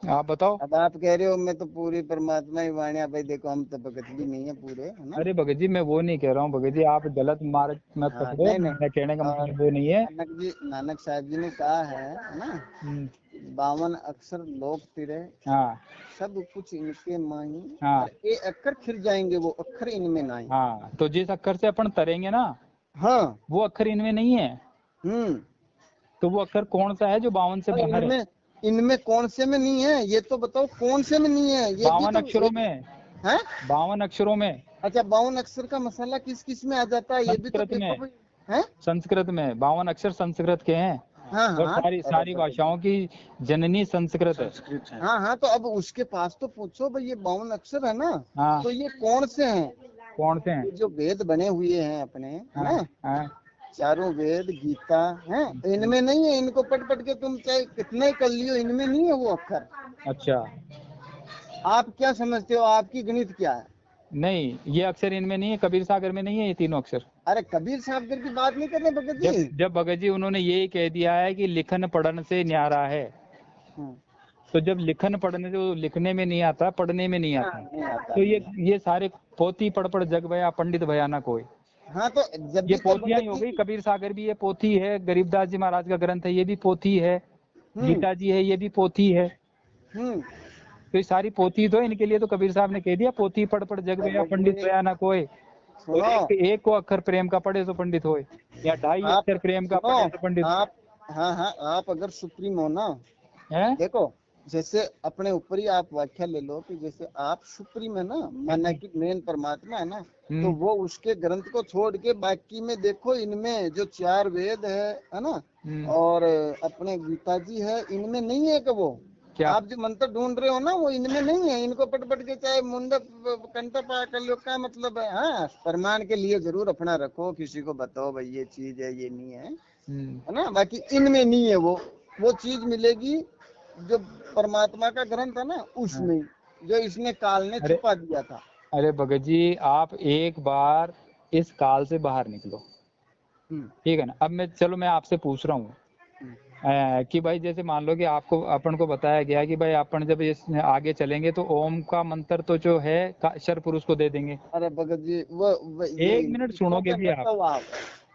आप बताओ। अब आप कह रहे हो मैं तो पूरी परमात्मा ही वाणी, भाई देखो हम तो भगत भी नहीं है पूरे, है ना। अरे भगत जी, मैं वो नहीं कह रहा हूँ भगत जी, आप गलत मार्ग मत पकड़ो। मैं कहने का मतलब वो नहीं है। नानक साहब जी ने कहा है ना, 52 अक्षर लोक तिरे, सब कुछ इनके माही, ये अक्षर खिर जाएंगे, वो अक्षर इनमें नहीं। हाँ, तो जिस अक्षर से अपन तरेंगे ना, वो अक्षर इनमें नहीं है। तो वो अक्षर कौन सा है जो 52 से बाहर है? इनमें कौन से में नहीं है, ये तो बताओ कौन से में नहीं है? ये 52 अक्षरों में है। 52 अक्षरों में। अच्छा 52 अक्षर का मसाला किस किस में आ जाता है, ये भी तो संस्कृत देखो में, भाई। है। संस्कृत में 52 अक्षर संस्कृत के हैं। हाँ और हाँ। सारी सारी भाषाओं की जननी संस्कृत है। हाँ हाँ, तो अब उसके पास तो पूछो भाई, ये 52 अक्षर है ना, हाँ। तो ये कौन से हैं? कौन से हैं? ये जो वेद बने हुए हैं अपने, है हाँ, ना, हाँ। चारों वेद गीता है, इनमें नहीं है। इनको पढ़ पढ़ के तुम चाहे कितना ही कर लियो, इनमें नहीं है वो अक्षर। अच्छा, आप क्या समझते हो, आपकी गणित क्या है? नहीं ये अक्षर इनमें नहीं है, कबीर सागर में नहीं है ये तीनों अक्षर। अरे कबीर साहब की बात नहीं कर रहे भगत जब जी। जब भगत जी उन्होंने यही कह दिया है कि लिखन पढ़न से न्यारा है, हाँ, तो जब लिखन पढ़ने जो लिखने में नहीं आता, पढ़ने में नहीं आता, नहीं आता, तो नहीं आता। ये सारे पोथी पढ़ पढ़ जग भया पंडित भया ना कोई। हाँ तो जब ये भी तो पोथियां ही हो भगत गई। जी। कबीर सागर भी ये पोथी है, गरीबदास जी महाराज का ग्रंथ है ये भी पोथी है, हम्म गीता जी है ये भी पोथी है। हम्म। तो ये सारी पोथी तो इनके लिए तो कबीर साहब ने कह दिया पोथी पढ़ पढ़ जग भया भगत पंडित जी भया ना कोई। और सुनो, एक को अक्षर प्रेम का पढ़े तो पंडित होए, या 2.5 आप अक्षर प्रेम का सुनो, पढ़े तो पंडित आप, हाँ हाँ, आप अगर सुप्रीम हो ना, है। देखो जैसे अपने ऊपर ही आप व्याख्या ले लो कि जैसे आप सुप्रीम है ना, माना कि मेन परमात्मा है ना, तो वो उसके ग्रंथ को छोड़ के बाकी में देखो, इनमें जो 4 वेद है ना, और अपने गीता जी है, इनमें नहीं है कि वो क्या? आप जो मंत्र ढूंढ रहे हो ना, वो इनमें नहीं है। इनको पट पट के चाहे मुंडा कंटा पा कर लो, क्या मतलब है? हाँ, प्रमाण के लिए जरूर अपना रखो, किसी को बताओ भाई ये चीज है, ये नहीं है ना, बाकी इनमें नहीं है। वो चीज मिलेगी जो परमात्मा का ग्रंथ है ना, उसमें जो इसने काल ने अरे छुपा दिया था। अरे भगत जी आप एक बार इस काल से बाहर निकलो, ठीक है ना। अब मैं आपसे पूछ रहा हूँ कि भाई जैसे मान लो कि आपको अपन को बताया गया कि भाई अपन जब इस आगे चलेंगे तो ओम का मंत्र तो जो है शर पुरुष को दे देंगे। अरे भगत जी वो ये 1 मिनट सुनोगे भी आप? आप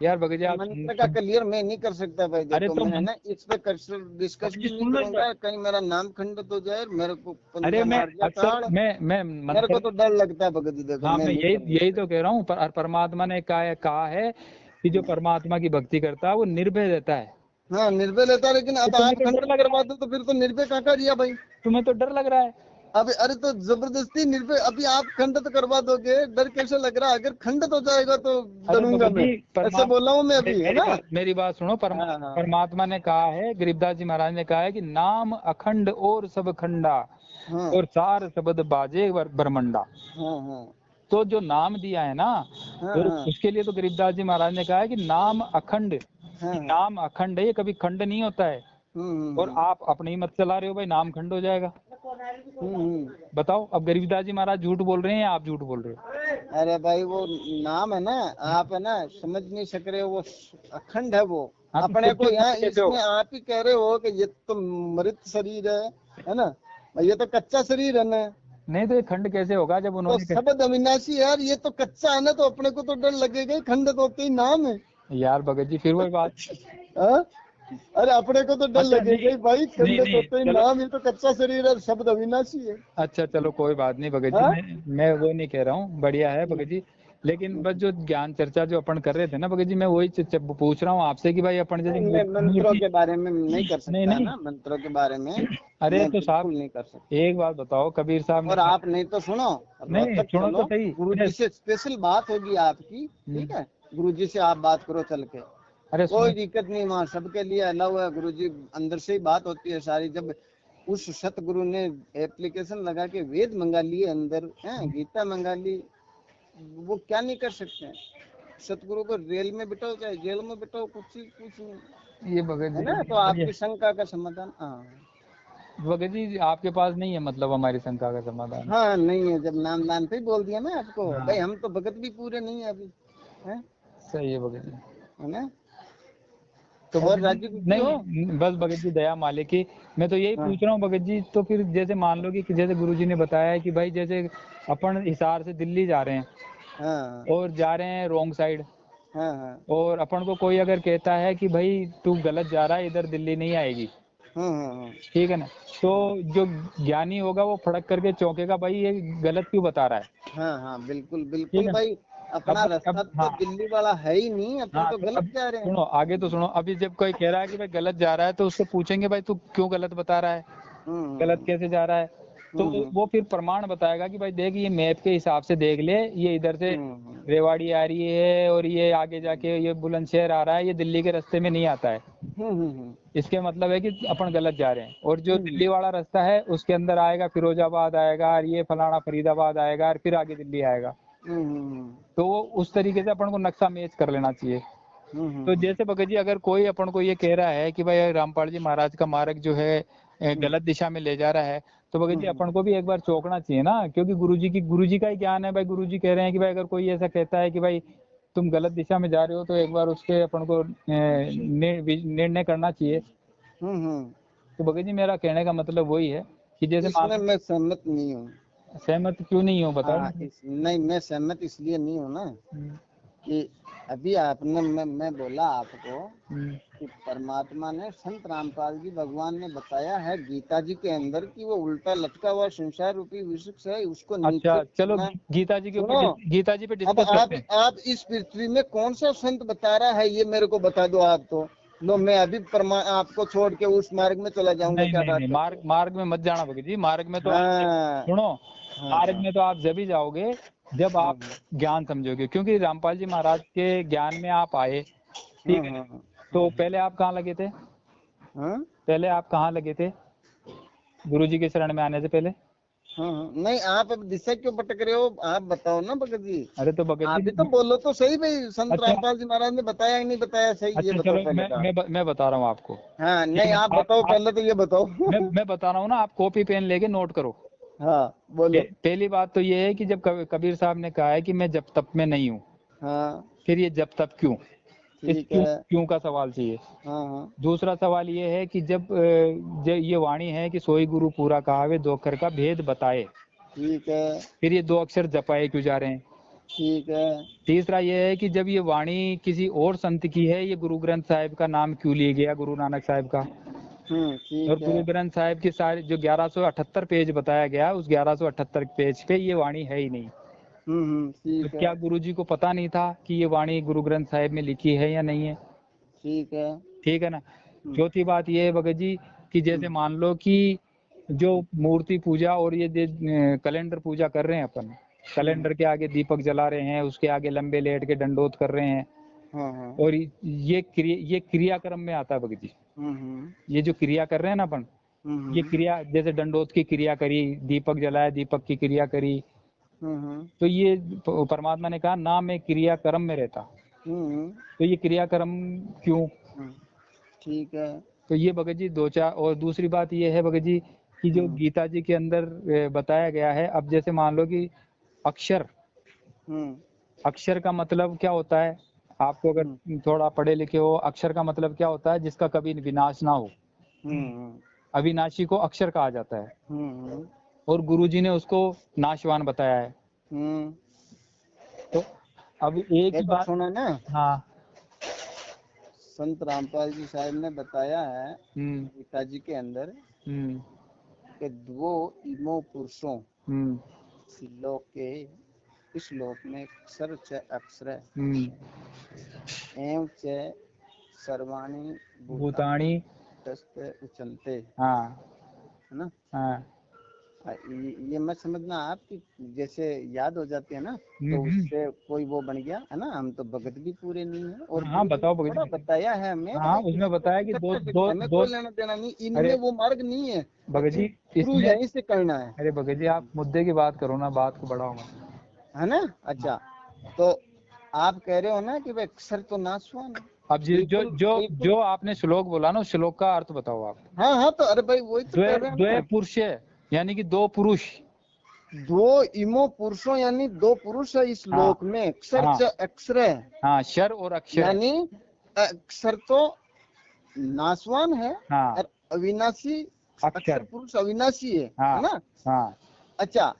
यार भगत जी आप मंत्र का क्लियर मैं नहीं कर सकता भाई। अरे देखो तो मैं ना इस पे डिस्कस भगत जी भी नहीं सुन लो करूंगा, कहीं मेरा नाम खंडित हो जाए, मेरे को अरे पंजा मैं मार दिया अक्सर ताड़, मैं मेरे को मंत्र, तो डर लगता है भगत जी। देखो हाँ मैं मैं नहीं यही करूंगा। यही तो कह रहा हूँ। परमात्मा ने कहा है कि जो परमात्मा की भक्ति करता है वो निर्भय रहता है। हाँ निर्भय लेता है, लेकिन तो अब तुम्हें आप तो डर खंडित लग रहा करवा है, दो तो फिर तो निर्भय कहाँ का दिया भाई। तुम्हें तो डर लग रहा है। अब अरे तो जबरदस्ती निर्भय, अभी आप खंडित करवा दोगे, डर कैसे लग रहा है? अगर खंडित हो जाएगा तो अरे डरूंगा भगत मैं। जी ऐसे बोला हूँ मैं अभी, है ना। मेरी बात सुनो। हाँ हाँ परमात्मा ने कहा है, गरीबदास जी महाराज ने कहा है कि नाम अखंड और सब खंडा, हाँ और सार शब्द बाजे ब्रह्मंडा। हाँ हाँ तो जो नाम दिया है ना, हाँ तो हाँ उसके लिए तो गरीबदास जी महाराज ने कहा है कि नाम अखंड, हाँ कि हाँ। नाम अखंड है, ये कभी खंड नहीं होता है। और हम्म। आप अपने ही मत चला रहे हो भाई, नाम खंड हो जाएगा। हम्म। बताओ अब गरीबदास जी महाराज झूठ बोल रहे हैं या आप झूठ बोल रहे हो? अरे भाई वो नाम है ना, आप है ना समझ नहीं सक रहे हो, वो अखंड है वो। हाँ तो अपने फिर को भी यहाँ खंड कैसे इसमें होगा? आप ही कह रहे हो कि ये तो मृत शरीर है ना, ये तो कच्चा शरीर है ना। नहीं तो ये खंड कैसे होगा जब तो उन्होंने शब्द अविनाशी है यार, ये तो कच्चा है ना, तो अपने को तो डर लगेगा ही, खंड तो होते ही नाम है। यार भगत जी फिर वही बात। हाँ? अरे अपने को तो डर अच्छा लगेगा नहीं, ही भाई, नहीं खंड तो नहीं होते ही चलो, नाम, ये तो कच्चा शरीर है, शब्द अविनाशी है। अच्छा चलो कोई बात नहीं भगत जी, हाँ? मैं वो नहीं कह रहा हूँ, बढ़िया है भगत जी। लेकिन बस जो ज्ञान चर्चा जो अपन कर रहे थे ना भगत जी, मैं वही पूछ रहा हूँ आपसे कि भाई अपन जैसे मैं मंत्रों मूर्ति, के बारे में नहीं कर नहीं सकता है नहीं, ना, मंत्रों के बारे में अरे मैं तो साहब बिल्कुल नहीं कर सकता। एक बात बताओ, कबीर साहब ने और आप नहीं तो सुनो, नहीं रोहतक सुनो चलो, तो सही। गुरु जी से स्पेशल बात होगी आपकी, ठीक है, गुरु जी से आप बात करो चल के, अरे कोई सुनो, दिक्कत नहीं, वहाँ सबके लिए अलाउ है। गुरु जी अंदर से ही बात होती है सारी। जब उस सतगुरु ने एप्लीकेशन लगा के वेद मंगा लिए अंदर, है गीता मंगा ली, वो क्या नहीं कर सकते हैं। सतगुरु को रेल में बिठाओ चाहे जेल में बिठाओ, कुछ नहीं, ये भगत है जी ना। तो बढ़िया। आपकी शंका का समाधान, हाँ भगत जी आपके पास नहीं है मतलब हमारी शंका का समाधान? हाँ नहीं है। जब नाम नाम पे ही बोल दिया ना आपको भाई, हाँ हम तो भगत भी पूरे नहीं है अभी, है सही है भगत जी। ना। तो और भगत राजू जी गुप्ती हो। नहीं, बस भगत जी दया मालिक की। मैं तो यही हाँ पूछ रहा हूँ भगत जी, तो फिर जैसे मान लो कि जैसे गुरुजी ने बताया है कि भाई जैसे अपन हिसार से दिल्ली जा रहे हैं हाँ और जा रहे हैं रॉन्ग साइड, हाँ हाँ और अपन को कोई अगर कहता है कि भाई तू गलत जा रहा है, इधर दिल्ली नहीं आएगी, हाँ ठीक है ना, तो जो ज्ञानी होगा वो फड़क करके चौंकेगा, भाई ये गलत क्यों बता रहा है, हाँ हाँ बिल्कुल ठीक बिल्कुल है ना। भाई, अपना रास्ता अब तो हाँ दिल्ली वाला है ही नहीं, अपन हाँ, तो तो गलत अब जा रहे हैं। सुनो आगे तो सुनो। अभी जब कोई कह रहा है कि भाई गलत जा रहा है तो उससे पूछेंगे भाई तू क्यों गलत बता रहा है, गलत हम्म कैसे जा रहा है, तो वो फिर प्रमाण बताएगा कि भाई देख ये मैप के हिसाब से देख ले, ये इधर से रेवाड़ी आ रही है और ये आगे जाके ये बुलंदशहर आ रहा है, ये दिल्ली के रास्ते में नहीं आता है। इसके मतलब है कि अपन गलत जा रहे हैं। और जो दिल्ली वाला रास्ता है उसके अंदर आएगा, फिरोजाबाद आएगा और ये फलाना फरीदाबाद आएगा और फिर आगे दिल्ली आएगा। तो वो उस तरीके से अपन को नक्शा मैच कर लेना चाहिए। तो जैसे भगत जी अगर कोई अपन को ये कह रहा है कि भाई रामपाल जी महाराज का मार्ग जो है गलत दिशा में ले जा रहा है, तो भगत जी अपन को भी एक बार चौंकना चाहिए ना, क्योंकि गुरुजी का ही ज्ञान है भाई। गुरुजी कह रहे हैं कि भाई अगर कोई ऐसा कहता है कि भाई तुम गलत दिशा में जा रहे हो तो एक बार उसके अपन को निर्णय करना चाहिए। तो भगत जी मेरा कहने का मतलब वही है कि जैसे इसमें मैं सहमत नहीं हूँ। सहमत क्यों नहीं हो बताओ? नहीं, मैं सहमत इसलिए नहीं हूँ ना कि अभी आपने मैं बोला आपको कि परमात्मा ने संत रामपाल जी भगवान ने बताया है गीता जी के अंदर कि वो उल्टा लटका हुआ संसार रूपी विषय है, उसको अच्छा चलो गीता जी के ऊपर गीता जी पे डिस्कस करते हैं। आप इस पृथ्वी में कौन सा संत बता रहा है ये मेरे को बता दो आप। तो लो मैं अभी आपको छोड़ के उस मार्ग में चला जाऊंगा। नहीं, क्या नहीं, नहीं, मार्ग में मत जाना भगत जी। मार्ग में तो सुनो, मार्ग में तो आप जब ही जाओगे जब आप ज्ञान समझोगे, क्योंकि रामपाल जी महाराज के ज्ञान में आप आए, ठीक है। तो पहले आप कहाँ लगे थे? पहले आप कहाँ लगे थे गुरुजी के शरण में आने से पहले? नहीं, आप अब दिशा क्यों भटक रहे हो? आप बताओ ना भगत जी। अरे तो भगत जी तो बोलो तो सही भाई, संत रामपाल जी महाराज ने बताया कि नहीं बताया? सही ये बताओ पहले। मैं बता रहा हूँ आपको। हाँ, नहीं आप बताओ पहले तो ये बताओ। मैं बता रहा हूँ ना, आप कॉपी पेन लेके नोट करो। हाँ बोलो। पहली बात तो ये है कि जब कबीर साहब ने कहा है कि मैं जब तब में नहीं हूँ, फिर ये जब तब क्यों, इस क्यों का सवाल चाहिए। दूसरा सवाल ये है कि जब ये वाणी है कि सोई गुरु पूरा कहावे दो अक्षर का भेद बताए, ठीक है, फिर ये दो अक्षर जपाए क्यों जा रहे हैं, ठीक है। तीसरा ये है कि जब ये वाणी किसी और संत की है, ये गुरु ग्रंथ साहिब का नाम क्यों लिया गया, गुरु नानक साहिब का। और गुरु ग्रंथ साहिब की सारी जो 1178 पेज बताया गया, उस 1178 पेज पे ये वाणी है ही नहीं। तो क्या गुरुजी को पता नहीं था कि ये वाणी गुरु ग्रंथ साहिब में लिखी है या नहीं है? ठीक है ना। चौथी बात ये है भगत जी कि जैसे मान लो कि जो मूर्ति पूजा और ये कैलेंडर पूजा कर रहे हैं अपन, कैलेंडर के आगे दीपक जला रहे हैं, उसके आगे लंबे लेट के दंडोत कर रहे हैं, और ये क्रियाक्रम में आता है भगत जी। ये जो क्रिया कर रहे हैं ना अपन, ये क्रिया जैसे दंडोत की क्रिया करी, दीपक जलाया, दीपक की क्रिया करी, तो ये परमात्मा ने कहा ना मैं क्रियाक्रम में रहता, तो ये क्रियाक्रम क्यों? ठीक है। तो ये भगत जी दो चार। और दूसरी बात ये है भगत जी कि जो गीता जी के अंदर बताया गया है, अब जैसे मान लो कि अक्षर, अक्षर का मतलब क्या होता है? आपको अगर थोड़ा पढ़े लिखे हो, अक्षर का मतलब क्या होता है? जिसका कभी विनाश ना हो, अविनाशी को अक्षर कहा जाता है। और गुरुजी ने उसको नाशवान बताया है। तो अब एक ही बात सुनो ना। हाँ, संत रामपाल जी साहब ने बताया है गीता जी के अंदर कि दो इमो पुरुषों लोक के, इस लोक में अक्षर च अक्षर एवं च सर्वाणी भूतानी उचनते, है ना। ये मत समझना आप कि जैसे याद हो जाते हैं ना तो उससे कोई वो बन गया है ना। हम तो भगत भी पूरे नहीं है। और बताओ भगत बताया है हमें। उसमें बताया कि हमें कोई लेना देना नहीं, इनमें वो मार्ग नहीं है भगत जी, शुरू यहीं से करना है। अरे भगत जी आप मुद्दे की बात करो ना, बात को बढ़ाओ है ना। अच्छा, तो आप कह रहे हो ना कि भाई अक्षर तो नाशवान है। अब जो आपने श्लोक बोला ना, उस श्लोक का अर्थ बताओ आप। हाँ, तो अरे भाई वही तो कह रहे हैं। द्वे पुरुष है, यानी कि दो पुरुष, दो इमो पुरुषों यानी दो पुरुष है इस लोक में। अक्षर अक्षर है, शर और अक्षर, यानी अक्षर तो नाशवान है और अविनाशी अक्षर पुरुष अविनाशी है ना। अच्छा,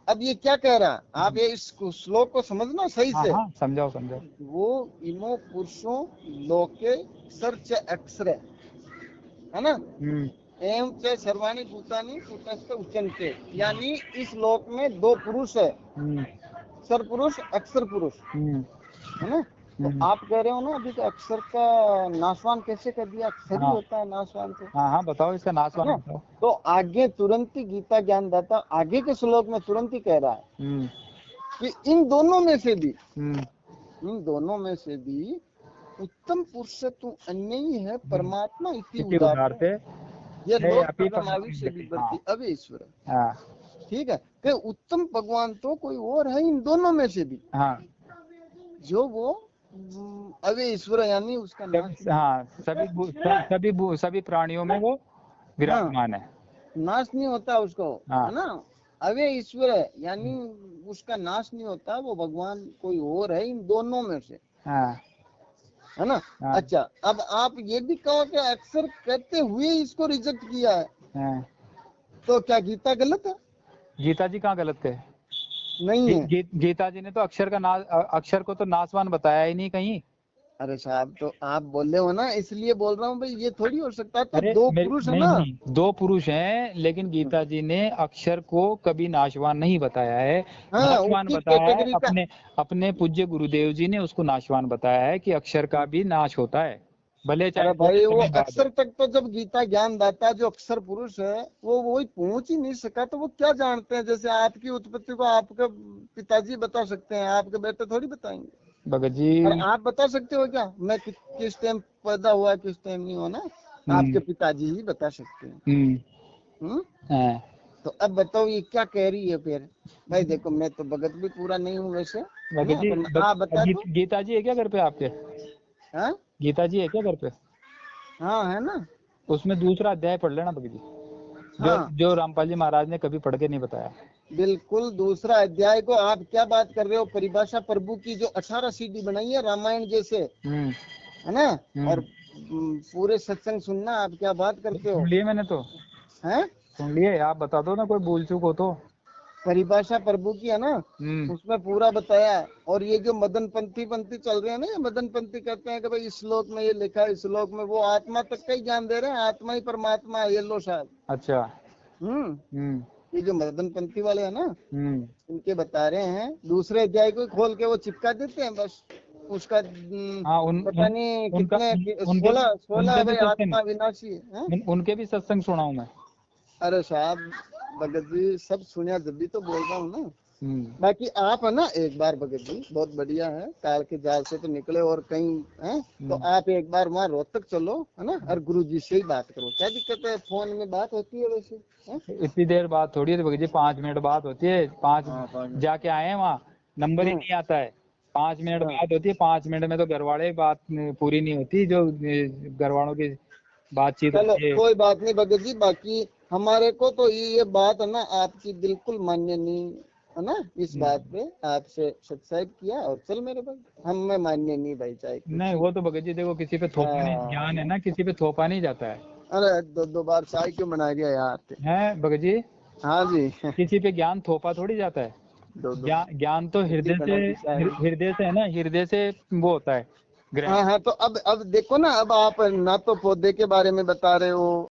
अब ये क्या कह रहा है? आप ये इस श्लोक को समझना सही से। समझाओ। वो इमो पुरुषों लोके अक्षर च अक्षर है ना। एवं च सर्वाणी भूतानि कूटस्थ उच्यन्ते, यानी इस लोक में दो पुरुष है, अक्षर पुरुष अक्षर पुरुष, है ना। तो आप कह रहे हो ना अभी अक्षर का नाशवान कैसे कर दिया, अक्षर ही हाँ। होता है नाशवान तो। हाँ हाँ बताओ इसका नाशवान ना? बताओ। तो आगे तुरंत ही गीता ज्ञानदाता आगे के श्लोक में तुरंत ही कह रहा है कि इन दोनों में से भी, इन दोनों में से भी उत्तम पुरुष से तू अन्य ही है, परमात्मा इति इति उदार उदारते ये हे लोग अपि परम परमात्मा आयुष्य गति। विवर्ती अवे ईश्वर। हाँ ठीक है, तो उत्तम भगवान तो कोई और है इन दोनों में से भी, हाँ जो वो अवे ईश्वर यानी उसका नाश, हाँ सभी प्राणियों में वो विराजमान है। नाश नहीं होता उसको, हाँ है ना। अवे ईश्वर है यानी उसका नाश नहीं होता, वो भगवान कोई और है इन दोनों में से, हाँ है ना। हाँ अच्छा, अब आप ये भी कहो कि अक्सर कहते हुए इसको रिजेक्ट किया है, हाँ। तो क्या गीता गलत है? गीता जी कहाँ गलत थे? नहीं है। गीता जी ने तो अक्षर को तो नासवान बताया ही नहीं कहीं। अरे साहब, तो आप बोले हो ना, इसलिए बोल रहा हूँ भाई, ये थोड़ी हो सकता है। तो अरे दो पुरुष है नहीं ना। नहीं दो पुरुष हैं, लेकिन गीता जी ने अक्षर को कभी नाशवान नहीं बताया है। हाँ, नाशवान उसकी बताया है कैटेगरी का। अपने पूज्य गुरुदेव जी ने उसको नाशवान बताया है कि अक्षर का भी नाश होता है, भले चाहे अरे थोड़े भाई, वो समय बाद अक्षर हो। तक तो जब गीता ज्ञान दाता जो अक्षर पुरुष है वो वही पहुंच ही नहीं सका, तो वो क्या जानते हैं? जैसे आपकी उत्पत्ति को आपके पिताजी बता सकते हैं, आपके बेटे थोड़ी बताएंगे। भगत जी और आप बता सकते हो क्या मैं किस टाइम पैदा हुआ, किस टाइम नहीं हुआ? ना, आपके पिताजी ही बता सकते हैं। हाँ। तो अब बताओ ये क्या कह रही है फिर? भाई देखो, मैं तो भगत भी पूरा नहीं हूँ वैसे, है भगत ना, जी पर आप बता दो। गीता जी है क्या घर पे आपके? हाँ गीता जी है क्या घर पे? हाँ, है ना। उसमें दूसरा अध्याय पढ़ लेना भगत जी, हाँ जो रामपाल जी महाराज ने कभी पढ़ के नहीं बताया। बिल्कुल, दूसरा अध्याय को आप क्या बात कर रहे हो? परिभाषा प्रभु की जो 18 सीडी बनाई है रामायण जैसे, है ना। और पूरे सत्संग सुनना, आप क्या बात करते हो? सुन लिए मैंने तो, हैं? सुन लिए, आप बता दो ना कोई भूल चूक हो तो। परिभाषा प्रभु की है ना, उसमें पूरा बताया है। और ये जो मदन पंथी चल रहे हैं ना, ये मदन पंथी कहते हैं कि भाई इस श्लोक में ये लिखा है, इस श्लोक में वो आत्मा तक का ही ज्ञान दे रहे हैं, आत्मा ही परमात्मा है, ये लो साहब। अच्छा। ये जो मदन पंथी वाले हैं ना, इनके बता रहे हैं, दूसरे अध्याय को खोल के वो चिपका देते हैं बस। उसका हाँ, पता नहीं कितने 16 भाई आत्मा विनाशी है। उनके भी सत्संग सुना हूँ मैं। अरे साहब, भगत जी सब सुनिया, जब भी तो बोल रहा हूँ ना। बाकी आप है ना, एक बार भगत जी बहुत बढ़िया है, काल के जाल से तो निकले और कहीं है, तो आप एक बार वहाँ रोहतक चलो, है ना, और गुरु जी से ही बात करो। क्या दिक्कत है, फोन में बात होती है वैसे है? इतनी देर बात थोड़ी है भगत जी, 5 मिनट बात होती है। 5 जाके आए हैं वहाँ, नंबर ही नहीं आता है। 5 मिनट बात होती है, 5 मिनट में तो घर वाले बात पूरी नहीं होती, जो घर वालों की बातचीत चलो होती है। कोई बात नहीं भगत जी, बाकी हमारे को तो ये बात है ना आपकी बिल्कुल मान्य नहीं है ना। इस बात पे आपसे सब्सक्राइब किया और चल मेरे भाई, हमें मान्य नहीं भाई, चाहे नहीं वो तो भगत जी देखो, किसी पे थोपा नहीं, ज्ञान है ना, किसी पे थोपा नहीं जाता है। अरे दो बार चाय क्यों बना दिया यार? है भगत जी, हाँ जी। किसी पे ज्ञान थोपा थोड़ी जाता है। ज्ञान तो हृदय से है ना, हृदय से वो होता है ग्रहण। हाँ हाँ, तो अब देखो ना, अब आप ना तो पौधे के बारे में बता रहे हो,